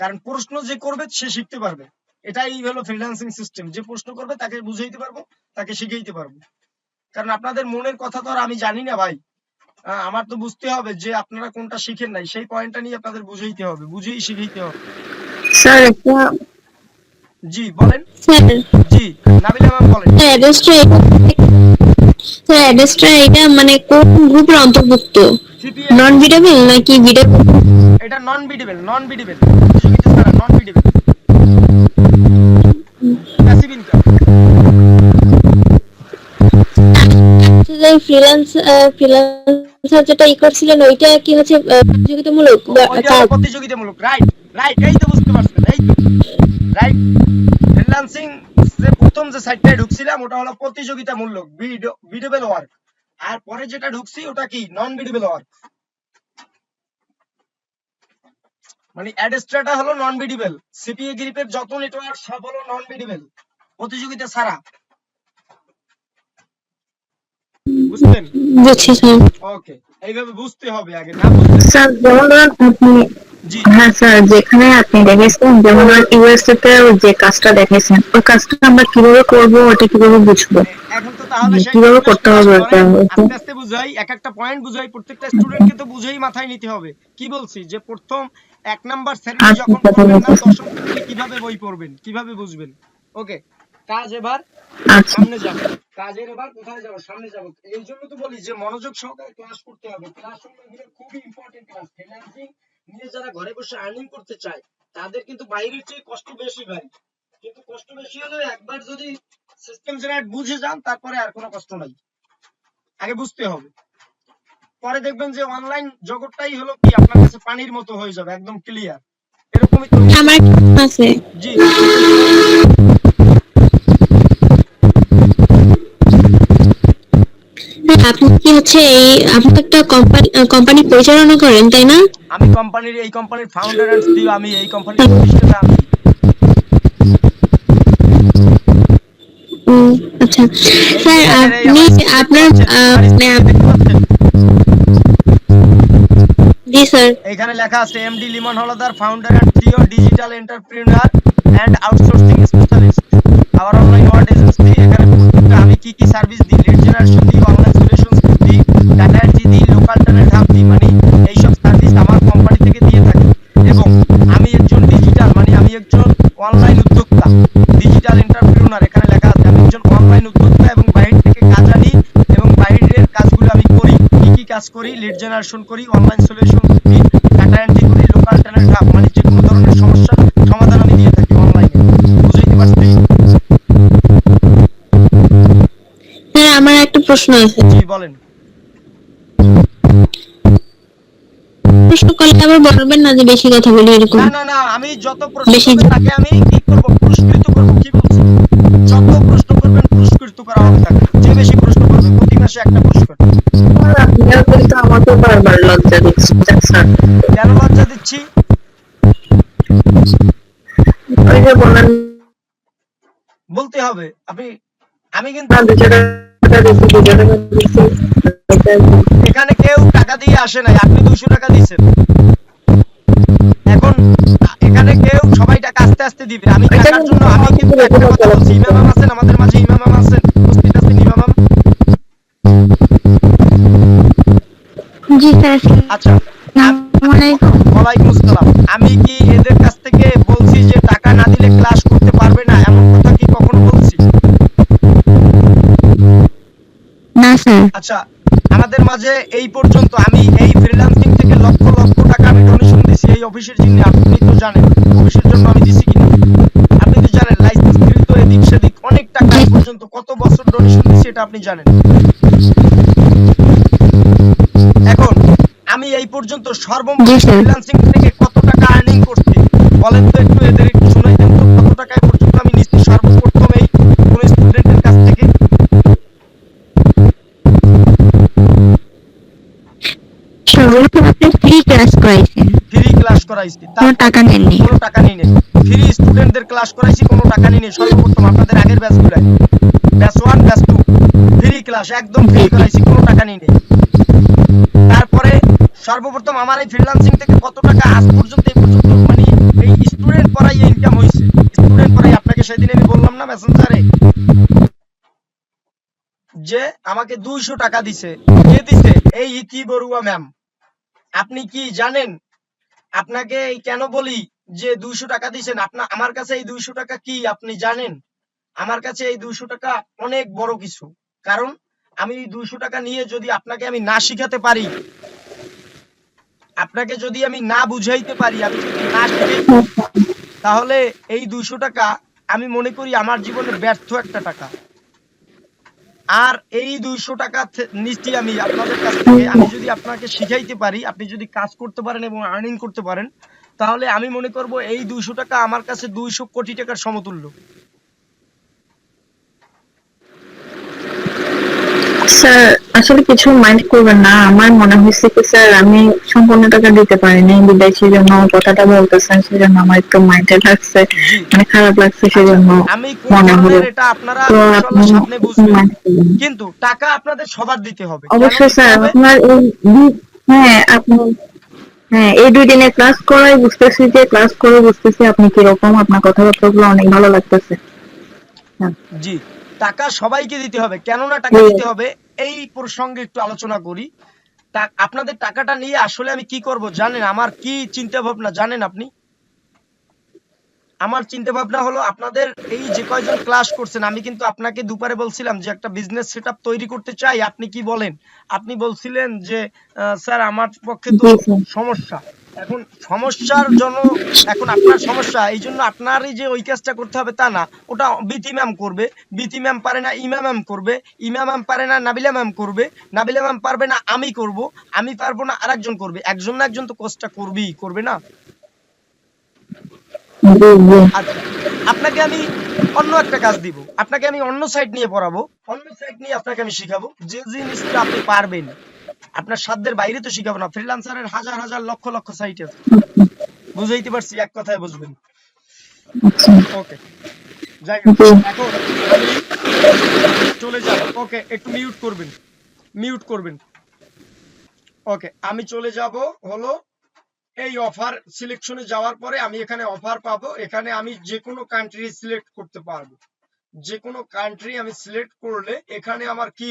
কারণ প্রশ্ন যে করবে সে শিখতে পারবে, এটাই হলো ফ্রিল্যান্সিং সিস্টেম। যে প্রশ্ন করবে তাকে বুঝাইতে পারবো, তাকে শিখাইতে পারবো। কারণ আপনাদের মনের কথা তো আর আমি জানি না ভাই, আমার তো বুঝতে হবে যে আপনারা কোনটা শিখেন নাই, সেই পয়েন্টটা নিয়ে আপনাদের বুঝাইতে হবে, বুঝেই শিখাইতে হবে। স্যার জি বলেন। স্যার জি নাবিলা ম্যাম বলেন। অ্যাড্রেসটা এটা মানে কোন গ্রুপের অন্তর্ভুক্ত? নন বিডেবল নাকি বিডেবল? এটা নন বিডেবল, নন বিডেবল প্রতিযোগিতা ছাড়া, নন বিডেবল প্যাসিভ ইনকাম। ফ্রিল্যান্সার যেটা করছিলেন ওইটা কি হচ্ছে প্রতিযোগিতামূলক? প্রতিযোগিতামূলক, রাইট রাইট, এই তো বুঝতে পারছেন, এই তো রাইট। ফ্রিল্যান্সিং যে প্রথম যে সাইটটায় ঢুকছিলাম ওটা হলো প্রতিযোগিতামূলক বিডেবল ওয়ার্ক, আর পরে যেটা ঢুকছি ওটা কি? নন বিডেবল ওয়ার্ক। মানে অ্যাডস্ট্রাটা হলো নন বিডেবল, সিপিএ গ্রিপের যত নেটওয়ার্ক সব হলো নন বিডেবল, প্রতিযোগিতা ছাড়া। বুঝছেন? বুঝছি স্যার। ওকে, এইভাবে বুঝতে হবে আগে, না বুঝলে স্যার যেমন ধরুন আপনি, হ্যাঁ স্যার, যেখানে আপনি দেখেছেন যেমন ধরুন ইউএসএ তে যে কাজটা দেখেছেন ওই কাজটা আমরা কিভাবে করব, ওটা কিভাবে বুঝবো, এখন তো তাহলে সেই কিভাবে করতে হবে? আস্তে আস্তে বুঝাই, এক একটা পয়েন্ট বুঝাই, প্রত্যেকটা স্টুডেন্টকে তো বুঝেই মাথায় নিতে হবে। কি বলছি যে প্রথম 1 নাম্বার শ্রেণী যখন পড়বেন না, দশম শ্রেণী কিভাবে বই পড়বেন, কিভাবে বুঝবেন। ওকে, কাজ এবার সামনে যাব, কাজের এবার কোথায় যাব? সামনে যাব। এই জন্য তো বলি যে মনোযোগ সহকারে ক্লাস করতে হবে। ক্লাসরুমে এগুলো খুবই ইম্পর্টেন্ট ক্লাস। ফ্রিল্যান্সিং নিয়ে যারা ঘরে বসে আর্নিং করতে চায় তাদের কিন্তু বাইরের চেয়ে কষ্ট বেশি ভাই, কিন্তু কষ্ট বেশি হলেও একবার যদি সিস্টেম জেনারেট বুঝে যান তারপরে আর কোনো কষ্ট নাই, আগে বুঝতে হবে। পরে দেখবেন যে অনলাইন জগৎটাই হলো কি আপনার কাছে পানির মতো হয়ে যাবে, একদম ক্লিয়ার। এরকমই তো আমার আছে। জি আপনি কি হচ্ছে এই আপনি একটা কোম্পানি পরিচালনা করেন তাই না? আমি কোম্পানির, এই কোম্পানির ফাউন্ডার এন্ড সিইও আমি, এই কোম্পানির প্রতিষ্ঠাতা আমি। আচ্ছা স্যার, আপনি আপনার জি স্যার, এখানে লেখা আছে MD Limon Haldar, founder and CEO, digital entrepreneur and outsourcing specialist, our online world agency. এখানে আমি কি কি সার্ভিস দিই, লিড জেনারেশন দিই, অনলাইন সলিউশনস দিই, ডাটা এন্ট্রি দিই, লোকাল ট্যালেন্ট হাব দিই, মানে এই সব সার্ভিস আমার কোম্পানি থেকে দিয়ে থাকি। এবং আমি একজন ডিজিটাল, মানে আমি একজন অনলাইন উদ্যোক্তা, ডিজিটাল এন্টারপ্রেনার। এখানে লেখা আছে আমি একজন অনলাইন উদ্যোক্তা এবং বাইরে থেকে কাজ আনি এবং বাইরের কাজগুলো আমি করি। কি কি কাজ করি? লিড জেনারেশন করি, অনলাইন সলিউশন দিই, ডাটা এন্ট্রি করি, লোকাল ট্যালেন্ট হাব, মানে যে কোনো ধরনের সমস্যা সমাধান আমি দিয়ে থাকি অনলাইনে। বুঝতে পারছেন? স্যার আমার একটা প্রশ্ন আছে। জি বলেন। প্রশ্ন করলে আবার বলবেন না যে বেশি কথা বলি এরকম। না না না, আমি যত প্রশ্ন করবে তাকে আমি কি করব? পুরস্কৃত করব। কি বলছি? যত প্রশ্ন করবেন পুরস্কৃত করা হবে তাকে, যে বেশি প্রশ্ন করবে প্রতি মাসে একটা পুরস্কার। আপনিও কিন্তু আমাকে বারবার লজ্জা দিচ্ছেন স্যার। কেন লজ্জা দিচ্ছি? ওই যে বলেন বলতে হবে। আমি কিন্তু এখানে কেউ টাকা দিয়ে আসে নাই, আপনি 200 টাকা দিয়েছেন। এখন এখানে কেউ সবাই টাকা আস্তে আস্তে দিবে। আমি টাকার জন্য আমি কিন্তু একটা কথা বলছি। ইমাম আছেন আমাদের মাঝে, ইমাম আছেন, উপস্থিত আছেন ইমাম। জি স্যার। আচ্ছা, আলাইকুম। ওয়ালাইকুম আসসালাম। আমি কি এদের কাছ থেকে বলছি যে টাকা না দিলে ক্লাস করতে পারবে না, এমন কথা কি কখনো বলছি? না স্যার। আচ্ছা, আমাদের মাঝে এই পর্যন্ত আমি এই ফ্রিল্যান্সিং থেকে লক্ষ লক্ষ টাকা আমি ডোনেশন দিছি এই অফিসের জন্য। আপনি তো জানেন অফিসের জন্য আমি দিছি কিনা। আপনি তো জানেন লাইসেন্স কৃত এদিক সেদিক অনেক টাকা জি এই পর্যন্ত কত বছর ডোনেশন দিছি এটা আপনি জানেন। এখন আমি এই পর্যন্ত সর্বমোট জি স্যার। ফ্রিল্যান্সিং থেকে কত টাকা আর্নিং করছি বলেন তো, একটু এদের একটু শোনাই দেন তো, কত টাকা এই পর্যন্ত আমি নিচ্ছি সর্বপ্রথম এই কোন স্টুডেন্টের কাছ থেকে? সর্বপ্রথম আপনি ফ্রি ক্লাস করাইছেন, ফ্রি ক্লাস করাইছি, কোনো তারপর টাকা নেননি। কোনো টাকা নিই নাই। ফ্রি স্টুডেন্টদের ক্লাস করাইছি, কোনো টাকা নিই নাই সর্বপ্রথম আপনাদের আগের ব্যাচগুলাই, ব্যাচ 1 ব্যাচ 2 ফ্রি ক্লাস একদম ফ্রি জি জি। করাইছি, কোনো টাকা নিই নাই। তারপরে সর্বপ্রথম আমার এই ফ্রিল্যান্সিং থেকে কত টাকা আজ পর্যন্ত এই পর্যন্ত মানে এই স্টুডেন্ট পড়াই ইনকাম হইছে। স্টুডেন্ট পড়াই আপনাকে সেদিন আমি বললাম না মেসেঞ্জারে যে আমাকে 200 টাকা দিছে। কে দিছে? এই ইতি বড়ুয়া ম্যাম। আপনি কি জানেন আপনাকে এই কেন বলি যে 200 টাকা দিছেন? আমার কাছে এই 200 টাকা কি আপনি জানেন? আমার কাছে এই 200 টাকা অনেক বড় কিছু। কারণ আমি এই 200 টাকা নিয়ে যদি আপনাকে আমি না শিখাতে পারি, আপনাকে যদি আমি না বুঝাইতে পারি, আমি যদি না শিখাইতে পারি, তাহলে এই 200 টাকা আমি মনে করি আমার জীবনে ব্যর্থ একটা টাকা। আর এই 200 টাকা নিচ্ছি আমি আপনাদের কাছ থেকে, আমি যদি আপনাকে শিখাইতে পারি, আপনি যদি কাজ করতে পারেন এবং আর্নিং করতে পারেন, তাহলে আমি মনে করব এই 200 টাকা আমার কাছে 200 কোটি টাকার সমতুল্য। স্যার আসলে কিছু মাইন্ড করবেন না, আমার মনে হয়েছে কি স্যার আমি সম্পূর্ণ টাকা দিতে পারিনি, বিদায় সেজন্য কথাটা বলতেছেন, সেজন্য আমার একটু মাইন্ডে লাগছে, জি, মানে খারাপ লাগছে আচ্ছা, সেজন্য আমি কোন মনে হলো। ধরনের এটা আপনারা তো আপনি ইনশাআল্লাহ সামনে বুঝবেন। mind করবেন না। কিন্তু টাকা আপনাদের সবার দিতে হবে। কেন অবশ্যই দিতে স্যার হবে? আপনার এই হ্যাঁ আপনি, হ্যাঁ এই 2 দিনের ক্লাস করাই বুঝতেছি, যে ক্লাস করে বুঝতেছি আপনি কিরকম, আপনার কথাবার্তাগুলো অনেক ভালো লাগতেছে। হ্যাঁ, জি, টাকা সবাইকে দিতে হবে। কেন না টাকা জি। দিতে হবে এই প্রসঙ্গে একটু আলোচনা করি। আপনাদের টাকাটা নিয়ে আসলে আমি কি করব জানেন? আমার কি চিন্তা ভাবনা জানেন আপনি? আমার চিন্তা ভাবনা হলো আপনাদের এই যে কয়জন ক্লাস করছেন, আমি কিন্তু আপনাকে দুপারে বলছিলাম যে একটা বিজনেস সেটআপ তৈরি করতে চাই, আপনি কি বলেন? আপনি বলছিলেন যে স্যার আমার পক্ষে তো জি স্যার। সমস্যা। এখন সমস্যার জন্য, এখন আপনার সমস্যা এই জন্য আপনারই যে ওই কাজটা করতে হবে তা না, ওটা বিথি ম্যাম করবে। বিথি ম্যাম পারে না ইমা ম্যাম করবে, ইমা ম্যাম পারে না নাবিলা ম্যাম করবে, নাবিলা ম্যাম পারবে না আমি করব, আমি পারবো না আরেকজন করবে, একজন না একজন তো কাজটা করবেই, করবে না? জি জি। আচ্ছা, আপনাকে আমি অন্য একটা কাজ দিব, আপনাকে আমি অন্য সাইট নিয়ে পড়াবো, অন্য সাইট নিয়ে আপনাকে আমি শিখাবো যে জিনিসটা আপনি পারবেন। আপনার সাধ্যের বাইরে তো শিখাবো না, ফ্রিল্যান্সারের হাজার হাজার লক্ষ লক্ষ সাইট আছে। বুঝাইতে পারছি? এক কথায় বুঝবেন? আচ্ছা। ওকে, যাই হোক, জি। এখন আমি চলে যাব। ওকে, একটু মিউট করবেন, মিউট করবেন। ওকে, আমি চলে যাব হলো এই অফার সিলেকশনে যাওয়ার পরে আমি এখানে অফার পাবো, এখানে আমি যে কোনো কান্ট্রি সিলেক্ট করতে পারবো। যে কোনো কান্ট্রি আমি সিলেক্ট করলে এখানে আমার কি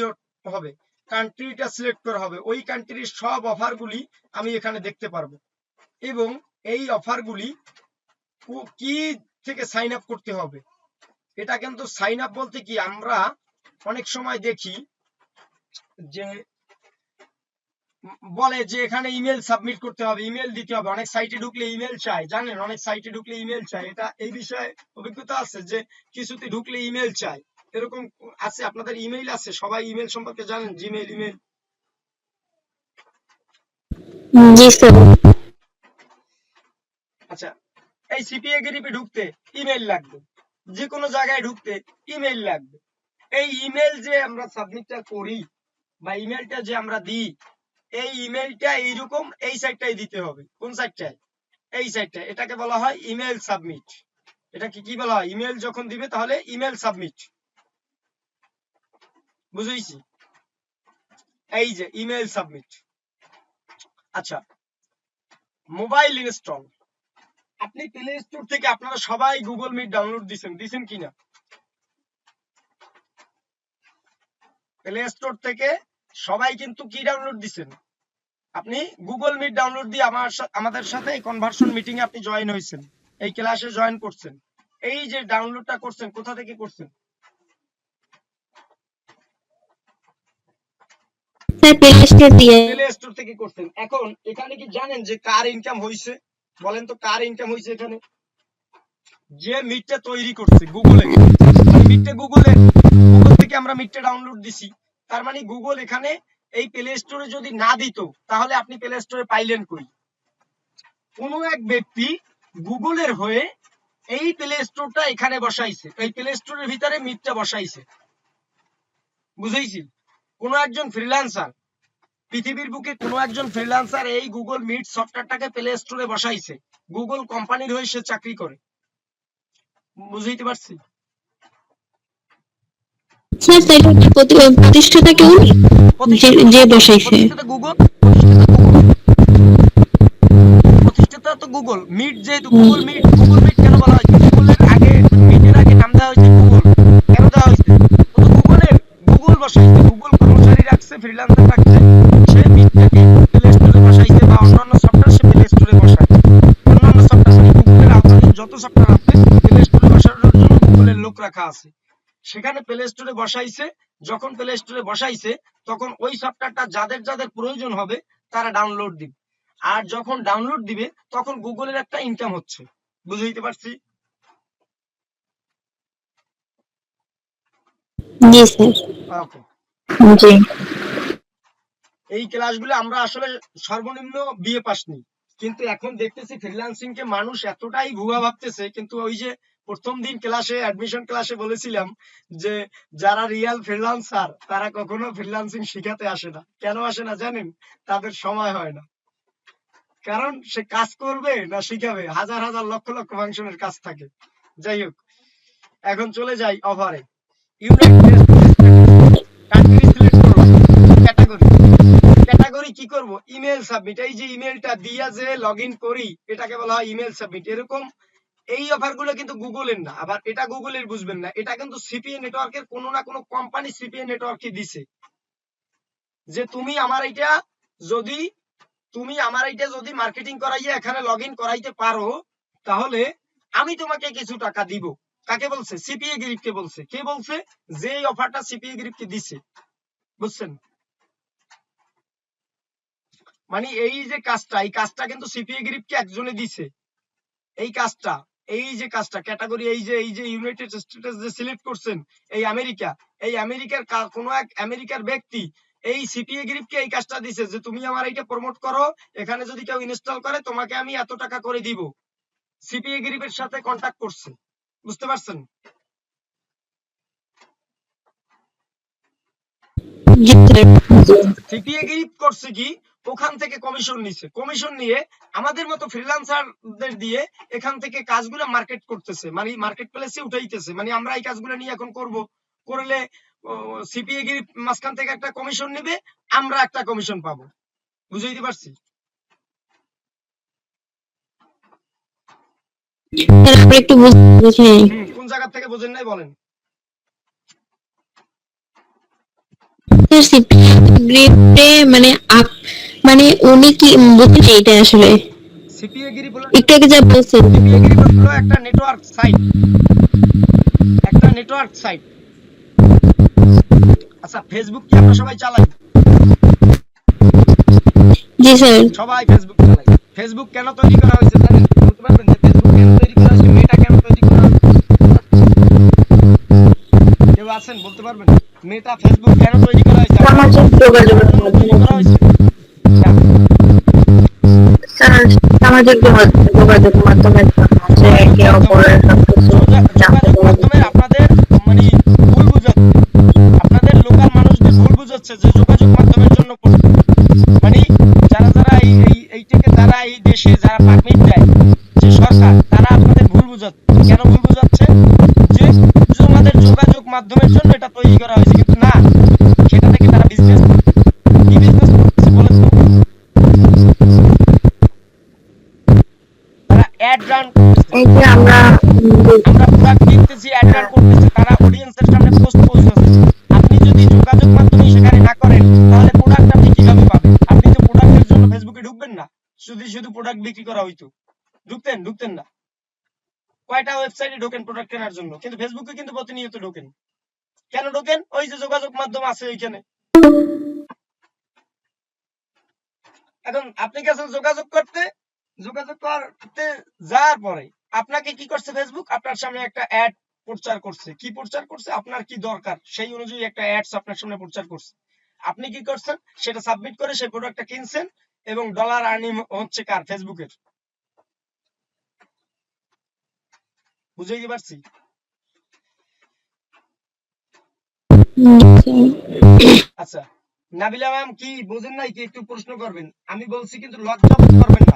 হবে, কান্ট্রিটা সিলেক্ট করা হবে, ওই কান্ট্রির সব অফারগুলি আমি এখানে দেখতে পারবো। এবং এই অফারগুলি কি থেকে সাইন আপ করতে হবে, এটা কিন্তু সাইন আপ বলতে কি আমরা অনেক সময় দেখি যে বলে যে এখানে ইমেল সাবমিট করতে হবে, ইমেল দিতে হবে, অনেক সাইটে ঢুকলে ইমেল চায়, জানেন অনেক সাইটে ঢুকলে ইমেল চায়, এটা এই বিষয়ে অভিজ্ঞতা আছে যে কিছুতে ঢুকলে ইমেল চায়, এরকম আছে? আপনাদের ইমেল আছে? সবাই ইমেল সম্পর্কে জানেন? Gmail, email? জি স্যার। আচ্ছা, এই সিপিএ গ্রুপে ঢুকতে ইমেল লাগবে, যে কোনো জায়গায় ঢুকতে ইমেল লাগবে। এই ইমেল যে আমরা সাবমিটটা করি বা ইমেলটা যে আমরা দিই, এই ইমেলটা এইরকম এই সাইটটাই দিতে হবে। কোন সাইটটায়? এই সাইটটা, এটাকে বলা হয় ইমেল সাবমিট। এটাকে কি বলা হয়? ইমেল যখন দিবে তাহলে ইমেল সাবমিট, বুঝেছি? এই যে ইমেল সাবমিট। আচ্ছা, মোবাইল ইনস্টল, আপনি প্লে স্টোর থেকে আপনারা সবাই গুগল মিট ডাউনলোড দিছেন কিনা? প্লে স্টোর থেকে সবাই কিন্তু কি ডাউনলোড দিছেন? আপনি গুগল মিট ডাউনলোড দিয়ে আমাদের সাথে এই কনভার্সন মিটিং এ আপনি জয়েন হয়েছেন, এই ক্লাসে জয়েন করছেন। এই যে ডাউনলোডটা করছেন কোথা থেকে করছেন? স্যার প্লে স্টোর দিয়ে। প্লে স্টোর থেকে করছেন। এখন এখানে কি জানেন যে কার ইনকাম হয়েছে? বলেন তো কার ইনকাম হয়েছে এখানে? যে মিটটা তৈরি করছে গুগলে, মানে মিটটা গুগল থেকে আমরা মিটটা ডাউনলোড দিছি, তার মানে গুগল এখানে এই প্লে স্টোরে যদি না দিত তাহলে আপনি প্লে স্টোরে পাইলেন কই? কোনো এক ব্যক্তি গুগলের হয়ে এই প্লে স্টোরটা এখানে বসাইছে, এই প্লে স্টোরের ভিতরে মিটটা বসাইছে, বুঝাইছি? কোনো একজন ফ্রিল্যান্সার, পৃথিবীর বুকে কোনো একজন ফ্রিল্যান্সার এই গুগল মিট সফটওয়্যারটাকে প্লে স্টোরে বসাইছে, গুগল কোম্পানির হয়ে সে চাকরি করে, বুঝাইতে পারছি? স্যার তাহলে প্রতিষ্ঠাতা কেউ যে বসাইছে? প্রতিষ্ঠাতা গুগল, প্রতিষ্ঠাতা তো গুগল। মিট যেহেতু গুগল মিট, গুগল মিট কেন বলা হয়েছে? গুগলের আগে, মিটের আগে নাম দেওয়া হয়েছে গুগল, কেন দেওয়া হয়েছে? তো গুগলের, গুগল বসাইছে, গুগল কর্মচারী রাখছে, ফ্রিল্যান্সার রাখছে, সে মিটটাকে প্লে স্টোরে বসাইছে বা অন্যান্য সফটওয়্যার সে প্লে স্টোরে বসায়। অন্যান্য সফটওয়্যার মানে গুগলের আওতাধীন যত সফটওয়্যার আছে প্লে স্টোরে বসানোর জন্য গুগলের লোক রাখা আছে, সেখানে প্লে স্টোরে বসাইছে। যখন প্লে স্টোরে বসাইছে তখন ওই সফটওয়্যারটা যাদের যাদের প্রয়োজন হবে তারা ডাউনলোড দিবে, আর যখন ডাউনলোড দিবে তখন গুগলের একটা ইনকাম হচ্ছে, বুঝাইতে পারছি? জি স্যার। ওকে। জি এই ক্লাসগুলো আমরা আসলে সর্বনিম্ন বিএ পাস নিই, কিন্তু এখন দেখতেছি ফ্রিল্যান্সিং কে মানুষ এতটাই ভুয়া ভাবতেছে। কিন্তু ওই যে প্রথম দিন ক্লাসে, অ্যাডমিশন ক্লাসে বলেছিলাম যে যারা রিয়েল ফ্রিল্যান্সার তারা কখনো ফ্রিল্যান্সিং শিখাতে আসে না। কেন আসে না জানেন? তাদের সময় হয় না। কারণ সে কাজ করবে না শিখাবে, হাজার হাজার লক্ষ লক্ষ ফাংশনের কাজ থাকে। যাই হোক, এখন চলে যাই অফারে। ক্যাটাগরি সিলেক্ট করব, ক্যাটাগরি, ক্যাটাগরি কি করব? Email submit. এই যে ইমেলটা দিয়া যে লগইন করি এটাকে বলা হয় ইমেল সাবমিট। এরকম এই অফারগুলো কিন্তু গুগলের না, আবার এটা গুগলের বুঝবেন না, এটা কিন্তু সিপিএ নেটওয়ার্কের কোনো না কোনো কোম্পানি সিপিএ নেটওয়ার্কে দিছে যে তুমি আমার এটা যদি মার্কেটিং করাইয়া এখানে লগইন করাইতে পারো তাহলে আমি তোমাকে কিছু টাকা দিব। কাকে বলছে? সিপিএ গ্রিপকে বলছে। কে বলছে? যে এই অফারটা সিপিএ গ্রিপকে দিছে, বুঝছেন? মানে এই যে কাজটা, এই কাজটা কিন্তু সিপিএ গ্রিপকে একজনে দিছে। এই কাজটা, এই যে কাজটা ক্যাটাগরি, এই যে ইউনাইটেড স্টেটস যে সিলেক্ট করছেন, এই আমেরিকা, এই আমেরিকার কোন এক আমেরিকার ব্যক্তি এই সিপিএ গ্রিপকে এই কাজটা দিছে যে তুমি আমার এইটা প্রমোট করো, এখানে যদি কেউ ইনস্টল করে তোমাকে আমি এত টাকা করে দিব। সিপিএ গ্রিপের সাথে কন্টাক্ট করছে, বুঝতে পারছেন? জি স্যার। সিপিএ গ্রিপ করছে কি, ওখান থেকে কমিশন নিছে, কমিশন নিয়ে আমাদের মতো ফ্রিল্যান্সারদের দিয়ে এখান থেকে কাজগুলো মার্কেট করতেছে, মানে মার্কেট প্লেসে উঠাইতেছে। মানে আমরা এই কাজগুলো নিয়ে এখন করব, করলে সিপিএ গ্রিপ মাঝখান থেকে একটা কমিশন নেবে, আমরা একটা কমিশন পাবো, বুঝাইতে পারছি? স্যার আমরা একটু বুঝি। কোন জায়গা থেকে বোঝেন নাই বলেন? স্যার সিপিএ মানে মানে উনি কি বুঝছেন এটা আসলে? সিপিএ গ্রিপ হলো, একটু আগে যা বলছেন। সিপিএ গ্রিপ হলো একটা নেটওয়ার্ক সাইট, একটা নেটওয়ার্ক সাইট। আচ্ছা, ফেসবুক কি আমরা সবাই চালাই? জি স্যার। সবাই ফেসবুক চালাই। ফেসবুক কেন তৈরি করা হয়েছে জানেন? বলতে পারবেন যে ফেসবুক কেন তৈরি করা হয়েছে? মেটা কেন তৈরি করা হয়েছে? কেউ আছেন বলতে পারবেন? মেটা ফেসবুক কেন তৈরি করা হয়েছে? সামাজিক যোগাযোগের তৈরি করা হয়েছে। সামাজিক যোগাযোগ মাধ্যমের জন্য যে একে অপরের সবকিছু জানতে যোগাযোগ মাধ্যমে আপনাদের মানে ভুল বুঝাচ্ছে, আপনাদের লোকাল মানুষদের ভুল বুঝাচ্ছে যে যোগাযোগ মাধ্যমের জন্য করছে। মানে যারা যারা এইটাকে যারা এই দেশে যারা পারমিট দেয় যে সরকার, তারা আপনাদের ভুল বুঝাচ্ছে। কেন ভুল বুঝাচ্ছে? যে আমাদের যোগাযোগ মাধ্যমের জন্য এটা তৈরি করা হয়েছে, কিন্তু না, সেটা থেকে তারা বিজনেস করছে। কি বিজনেস করতেছে বলেন তো? তারা অ্যাড রান করতেছে। এই যে আমরা প্রোডাক্ট কিনতেছি, অ্যাড রান করতেছে, তারা অডিয়েন্সের সামনে পোস্ট পৌঁছাচ্ছে। আপনি যদি যোগাযোগ মাধ্যমে সেখানে না করেন তাহলে প্রোডাক্ট আপনি কিভাবে পাবেন? আপনি তো প্রোডাক্টের জন্য শুধু প্রোডাক্ট বিক্রি করা হইতো, ঢুকতেন না। কয়টা ওয়েবসাইটে ঢোকেন প্রোডাক্ট কেনার জন্য, কিন্তু ফেসবুকে কিন্তু প্রতিনিয়ত ঢোকেন। কেন ঢোকেন? ওই যে যোগাযোগ মাধ্যম আছে ওইখানে। এখন আপনি গেছেন যোগাযোগ করতে যাওয়ার পরে আপনাকে কি করছে ফেসবুক? আপনার সামনে একটা অ্যাড প্রচার করছে। কি প্রচার করছে? আপনার কি দরকার সেই অনুযায়ী একটা অ্যাডস আপনার সামনে প্রচার করছে। আপনি কি করছেন? সেটা সাবমিট করে সেই প্রোডাক্টটা কিনছেন এবং ডলার আর্নিং হচ্ছে কার? ফেসবুকের। বুঝাইতে পারছি? আচ্ছা, নাবিলা ম্যাম কি বোঝেন নাই? কি একটু প্রশ্ন করবেন? আমি বলছি কিন্তু লজ্জাবোধ করবেন না।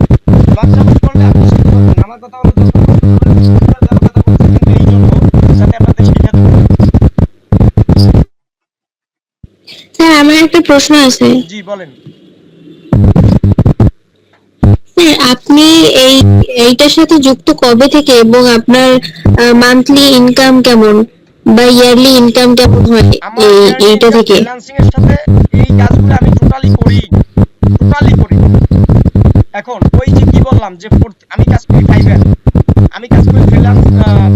লজ্জাবোধ করলে আপনি শিখতে পারবেন না। আমার কথা হলো যত কথা বলছি কিন্তু এই জন্য যাতে আপনাদের শেখাতে পারি। স্যার আমার একটা প্রশ্ন আছে। জি বলেন। স্যার আপনি এইটার সাথে যুক্ত কবে থেকে এবং আপনার মান্থলি ইনকাম কেমন বা ইয়ারলি ইনকাম কেমন হয় আমার ইয়ারলি এইটা ইনকাম থেকে? ফ্রিল্যান্সিং এর সাথে এই কাজগুলো আমি টোটালি করি। এখন ওই যে কি বললাম যে আমি কাজ করি ফাইবার, আমি কাজ করি ফ্রিল্যান্স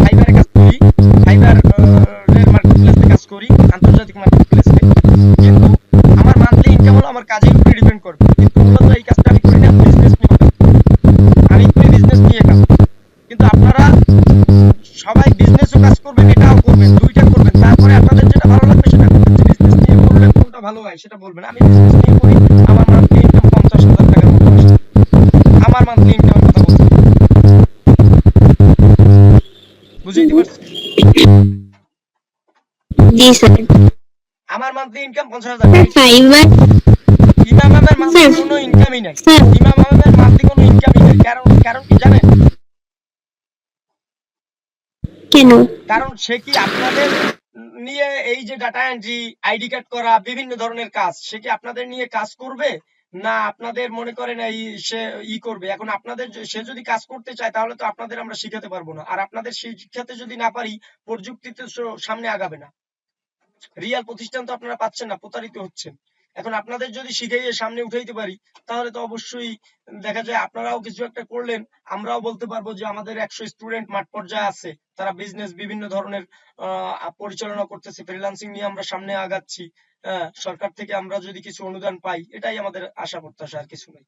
ফাইবারে কাজ করি, ফাইবার এর মার্কেটপ্লেসে কাজ করি, আন্তর্জাতিক মার্কেটপ্লেসে। কিন্তু আমার মান্থলি ইনকাম হলো আমার কাজের উপরে ডিপেন্ড করবে। কিন্তু মূলত এই কাজটা আমি করি না বিজনেস নিয়ে কাজ। আমি করি বিজনেস নিয়ে কাজ। কিন্তু আপনারা সবাই বিজনেসও কাজ করবেন, এটাও করবেন, দুইটা করবেন। তারপরে আপনাদের যেটা ভালো লাগবে সেটা করবেন। যে বিজনেস নিয়ে করলে কোনটা ভালো হয় সেটা বলবেন। আমি বিজনেস নিয়ে করি, আমার মান্থলি ইনকাম 50,000 টাকার মতো আসে। আমার মান্থলি ইনকামের কথা বলছি, বুঝাইতে পারছি? জি স্যার। আমার মান্থলি ইনকাম 50,000। স্যার ফাইবার ইমাম আহমেদ মান্থলি স্যার কোনো ইনকামই নাই। স্যার ইমাম আহমেদ মান্থলি কোনো ইনকামই নাই। কারণ কি জানেন? কেন? কারণ সে কি আপনাদের নিয়ে এই যে ডাটা এন্ট্রি, আইডি কার্ড করা, বিভিন্ন ধরনের কাজ, সে কি আপনাদের নিয়ে কাজ করবে? না আপনাদের মনে করেন সে করবে? এখন আপনাদের সে যদি কাজ করতে চায় তাহলে তো আপনাদের আমরা শিখাতে পারবো না। আর আপনাদের শিখাতে যদি না পারি, প্রযুক্তিতে সামনে আগাবে না। রিয়াল প্রতিষ্ঠান তো আপনারা পাচ্ছেন না, প্রতারিত হচ্ছেন। এখন আপনাদের যদি শিখাইয়ে সামনে উঠাইতে পারি তাহলে তো অবশ্যই দেখা যায় আপনারাও কিছু একটা করলেন, আমরাও বলতে পারবো যে আমাদের 100 স্টুডেন্ট মাঠ পর্যায়ে আছে, তারা বিজনেস বিভিন্ন ধরনের পরিচালনা করতেছে, ফ্রিল্যান্সিং নিয়ে আমরা সামনে আগাচ্ছি। সরকার থেকে আমরা যদি কিছু অনুদান পাই, এটাই আমাদের আশা প্রত্যাশা, আর কিছু নেই।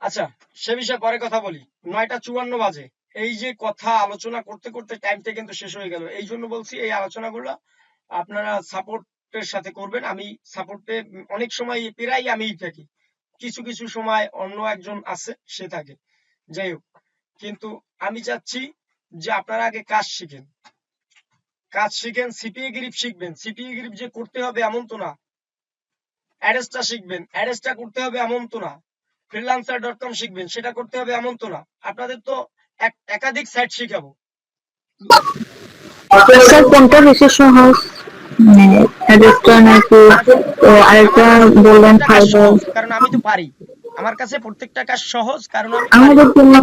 আচ্ছা, সে বিষয়ে পরে কথা বলি। 9:54 বাজে। এই যে কথা আলোচনা করতে করতে টাইমটা কিন্তু শেষ হয়ে গেল। এই জন্য বলছি এই আলোচনাগুলো আপনারা সাপোর্টের সাথে করবেন। আমি সাপোর্টে অনেক সময় প্রায় আমিই থাকি, কিছু কিছু সময় অন্য একজন আছে সে থাকে, যাই হোক। কিন্তু আমি চাচ্ছি যে আপনারা আগে কাজ শিখেন, সিপিএ গ্রিপ শিখবেন। সিপিএ গ্রিপ যে করতে হবে এমন তো না। অ্যাড্রেসটা শিখবেন, অ্যাড্রেসটা করতে হবে এমন তো না। freelancer.com শিখবেন, সেটা করতে হবে এমন তো না। আপনাদের তো একাধিক সাইট শিখাবো। স্যার কোনটা বেশি সহজ, মানে অ্যাড্রেসটা নাকি আরেকটা বললেন প্রত্যেকটা কাজ ফাইবার? সহজ, কারণ আমি তো পারি। আমার কাছে প্রত্যেকটা কাজ সহজ, কারণ আমি পারি। আমাদের জন্য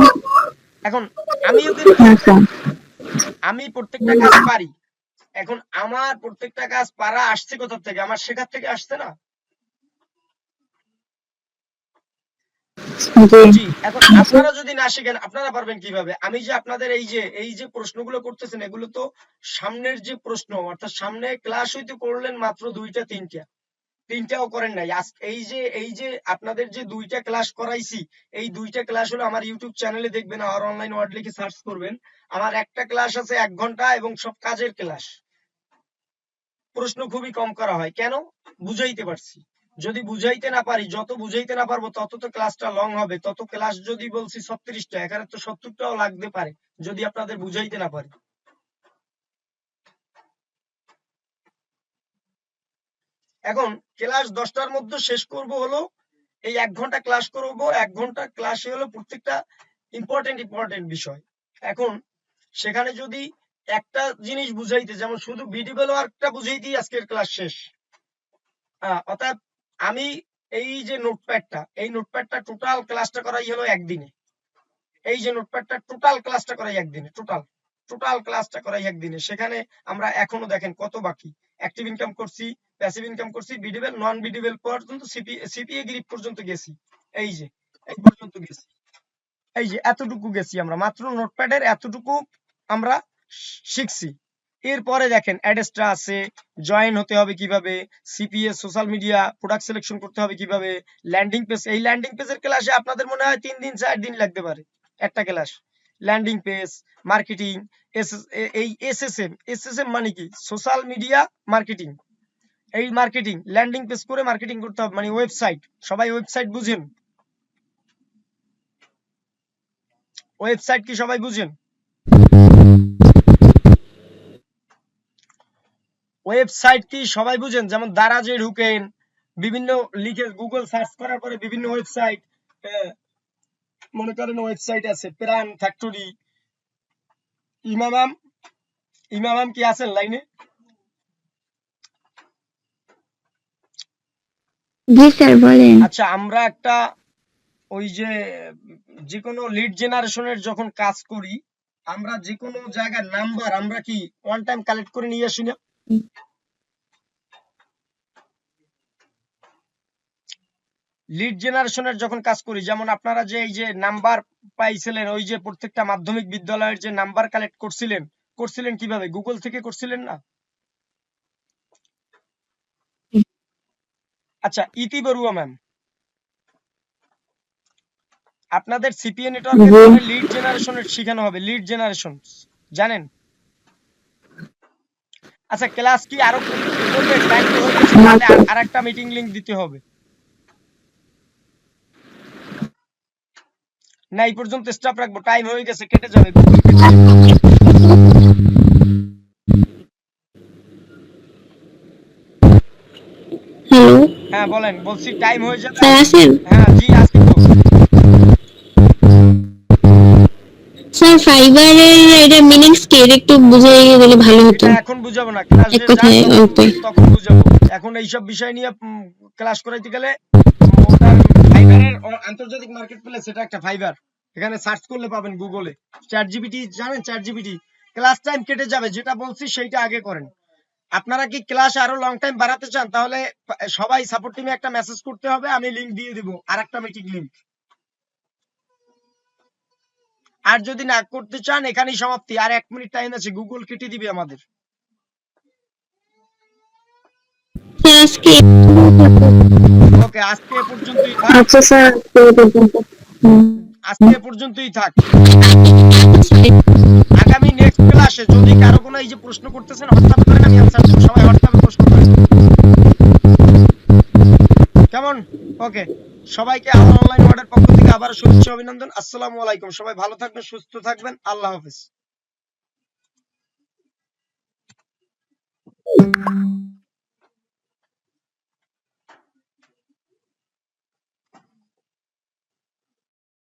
এখন আমিও কিন্তু হ্যাঁ স্যার। আমি প্রত্যেকটা কাজ পারি। এখন আমার প্রত্যেকটা কাজ পারা আসছে কোথা থেকে? আমার শেখার থেকে আসছে না? জি। এখন আপনারা যদি না শিখেন আপনারা পারবেন কিভাবে? আমি যে আপনাদের এই যে প্রশ্নগুলো করতেছেন, এগুলো তো সামনের যে প্রশ্ন, অর্থাৎ সামনে ক্লাস হইতে করলেন মাত্র 2টা 3টা, 3টাও করেন নাই। এই যে আপনাদের যে 2টা ক্লাস করাইছি, এই 2টা ক্লাস হলো আমার ইউটিউব চ্যানেলে দেখবেন, আর অনলাইন ওয়ার্ড লিখে সার্চ করবেন। আমার একটা ক্লাস আছে 1 ঘন্টা এবং সব কাজের ক্লাস। প্রশ্ন খুবই কম করা হয়, কেন? বুঝাইতে পারছি। যদি বুঝাইতে না পারি, যত বুঝাইতে না পারবো তত তো ক্লাসটা লং হবে। তত ক্লাস যদি বলছি 36টা, এখানে তো 70টাও লাগতে পারে যদি আপনাদের বুঝাইতে না পারি। এখন ক্লাস 10টার মধ্যে শেষ করব হলো এই 1 ঘন্টা ক্লাস করব। 1 ঘন্টা ক্লাসে হলো প্রত্যেকটা ইম্পর্টেন্ট বিষয়। এখন সেখানে যদি একটা জিনিস বুঝাইতে, যেমন শুধু ভিডিও ওয়ার্কটা বুঝাইতেই আজকের ক্লাস শেষ। অর্থাৎ আমি এই যে নোটপ্যাডটা টোটাল ক্লাসটা করাই হলো একদিনে। এই যে নোটপ্যাডটা টোটাল ক্লাসটা করাই একদিনে, টোটাল ক্লাসটা করাই একদিনে। সেখানে আমরা এখনো দেখেন কত বাকি। অ্যাক্টিভ ইনকাম করছি, প্যাসিভ ইনকাম করছি, বিডিবেল, নন বিডিবেল পর্যন্ত সিপিএ গ্রিড পর্যন্ত গেছি। এই যে এই পর্যন্ত গেছি, এই যে এতটুকু গেছি আমরা, মাত্র নোটপ্যাডের এতটুকু আমরা শিখছি। এরপরে দেখেন অ্যাডেস্ট্রা আছে, জয়েন হতে হবে কিভাবে, CPA social media product selection করতে হবে কিভাবে, ল্যান্ডিং পেজ। এই ল্যান্ডিং পেজের ক্লাসে আপনাদের মনে হয় 3 দিন 4 দিন লাগতে পারে একটা ক্লাস। ল্যান্ডিং পেজ মার্কেটিং, এই এসএসএম মানে কি, সোশ্যাল মিডিয়া মার্কেটিং। এই মার্কেটিং ল্যান্ডিং পেজ করে মার্কেটিং করতে হবে, মানে ওয়েবসাইট। সবাই ওয়েবসাইট বুঝেন? ওয়েবসাইট কি সবাই বুঝেন? ওয়েবসাইট কি সবাই বুঝেন? যেমন দারাজে ঢুকেন, বিভিন্ন লিখে গুগল সার্চ করার পরে বিভিন্ন ওয়েবসাইট, মনে করেন ওয়েবসাইট আছে প্রাণ ফ্যাক্টরি। ইমামাম কি আছেন লাইনে? জি স্যার বলেন। আচ্ছা, আমরা একটা ওই যে কোনো লিড জেনারেশনের যখন কাজ করি, আমরা যে কোনো জায়গার নাম্বার আমরা কি ওয়ান টাইম কালেক্ট করে নিয়ে আসি না? লিড জেনারেশনের যখন কাজ করি, যেমন আপনারা যে এই যে নাম্বার পাইছিলেন, ওই যে প্রত্যেকটা মাধ্যমিক বিদ্যালয়ের যে নাম্বার কালেক্ট করছিলেন কিভাবে? গুগল থেকে করছিলেন না? আচ্ছা, ইতি বড়ুয়া ম্যাম, আপনাদের সিপিএ নেটওয়ার্কের লিড জেনারেশনের শেখানো হবে, লিড জেনারেশন জানেন? আচ্ছা, ক্লাস কি আরো করবে? টাইম তো হয়ে গেছে, তাহলে আরেকটা মিটিং লিংক দিতে হবে না? এই পর্যন্ত স্টপ রাখবো, টাইম হয়ে গেছে, কেটে যাবে, গুগল কেটে যাবে। হ্যালো হ্যাঁ বলেন, বলছি টাইম হয়ে যাবে। স্যার আছেন? হ্যাঁ জি আছি তো। স্যার ফাইবারের এটা মিনিংস কি, এটা একটু বুঝে গেলে ভালো হতো। এটা এখন বুঝাবো না, ক্লাস এক কথায় ওকে। তখন বুঝাবো। এখন এইসব বিষয় নিয়ে ক্লাস করাইতে গেলে ওটা ফাইবারের আন্তর্জাতিক মার্কেট প্লেস, এটা একটা ফাইবার। এখানে সার্চ করলে পাবেন গুগলে। চ্যাট জিপিটি জানেন? Chat GPT. ক্লাস টাইম কেটে যাবে, যেটা বলছি সেইটা আগে করেন। আপনারা কি ক্লাস আরো লং টাইম বাড়াতে চান? তাহলে সবাই সাপোর্ট টিমে একটা মেসেজ করতে হবে, আমি লিংক দিয়ে দিব, আরেকটা মিটিং লিংক। আর যদি না করতে চান, এখানেই সমাপ্তি। আর 1 মিনিট টাইম আছে, গুগল কেটে দিবে আমাদের। স্যার আজকে ওকে, আজকে এ পর্যন্তই থাক। আচ্ছা স্যার, আজকে এ পর্যন্তই থাক। আগামী নেক্সট ক্লাসে যদি কারো কোনো এই যে প্রশ্ন করতেছেন হোয়াটসঅ্যাপ করেন, আমি অ্যানসার দেব। সবাই হোয়াটসঅ্যাপে প্রশ্ন করেন, কেমন? ওকে, সবাইকে আমার অনলাইন ওয়ার্ডের পক্ষ থেকে আবার শুভেচ্ছা অভিনন্দন। আসসালামু আলাইকুম। সবাই ভালো থাকবেন, সুস্থ থাকবেন। আল্লাহ হাফেজ।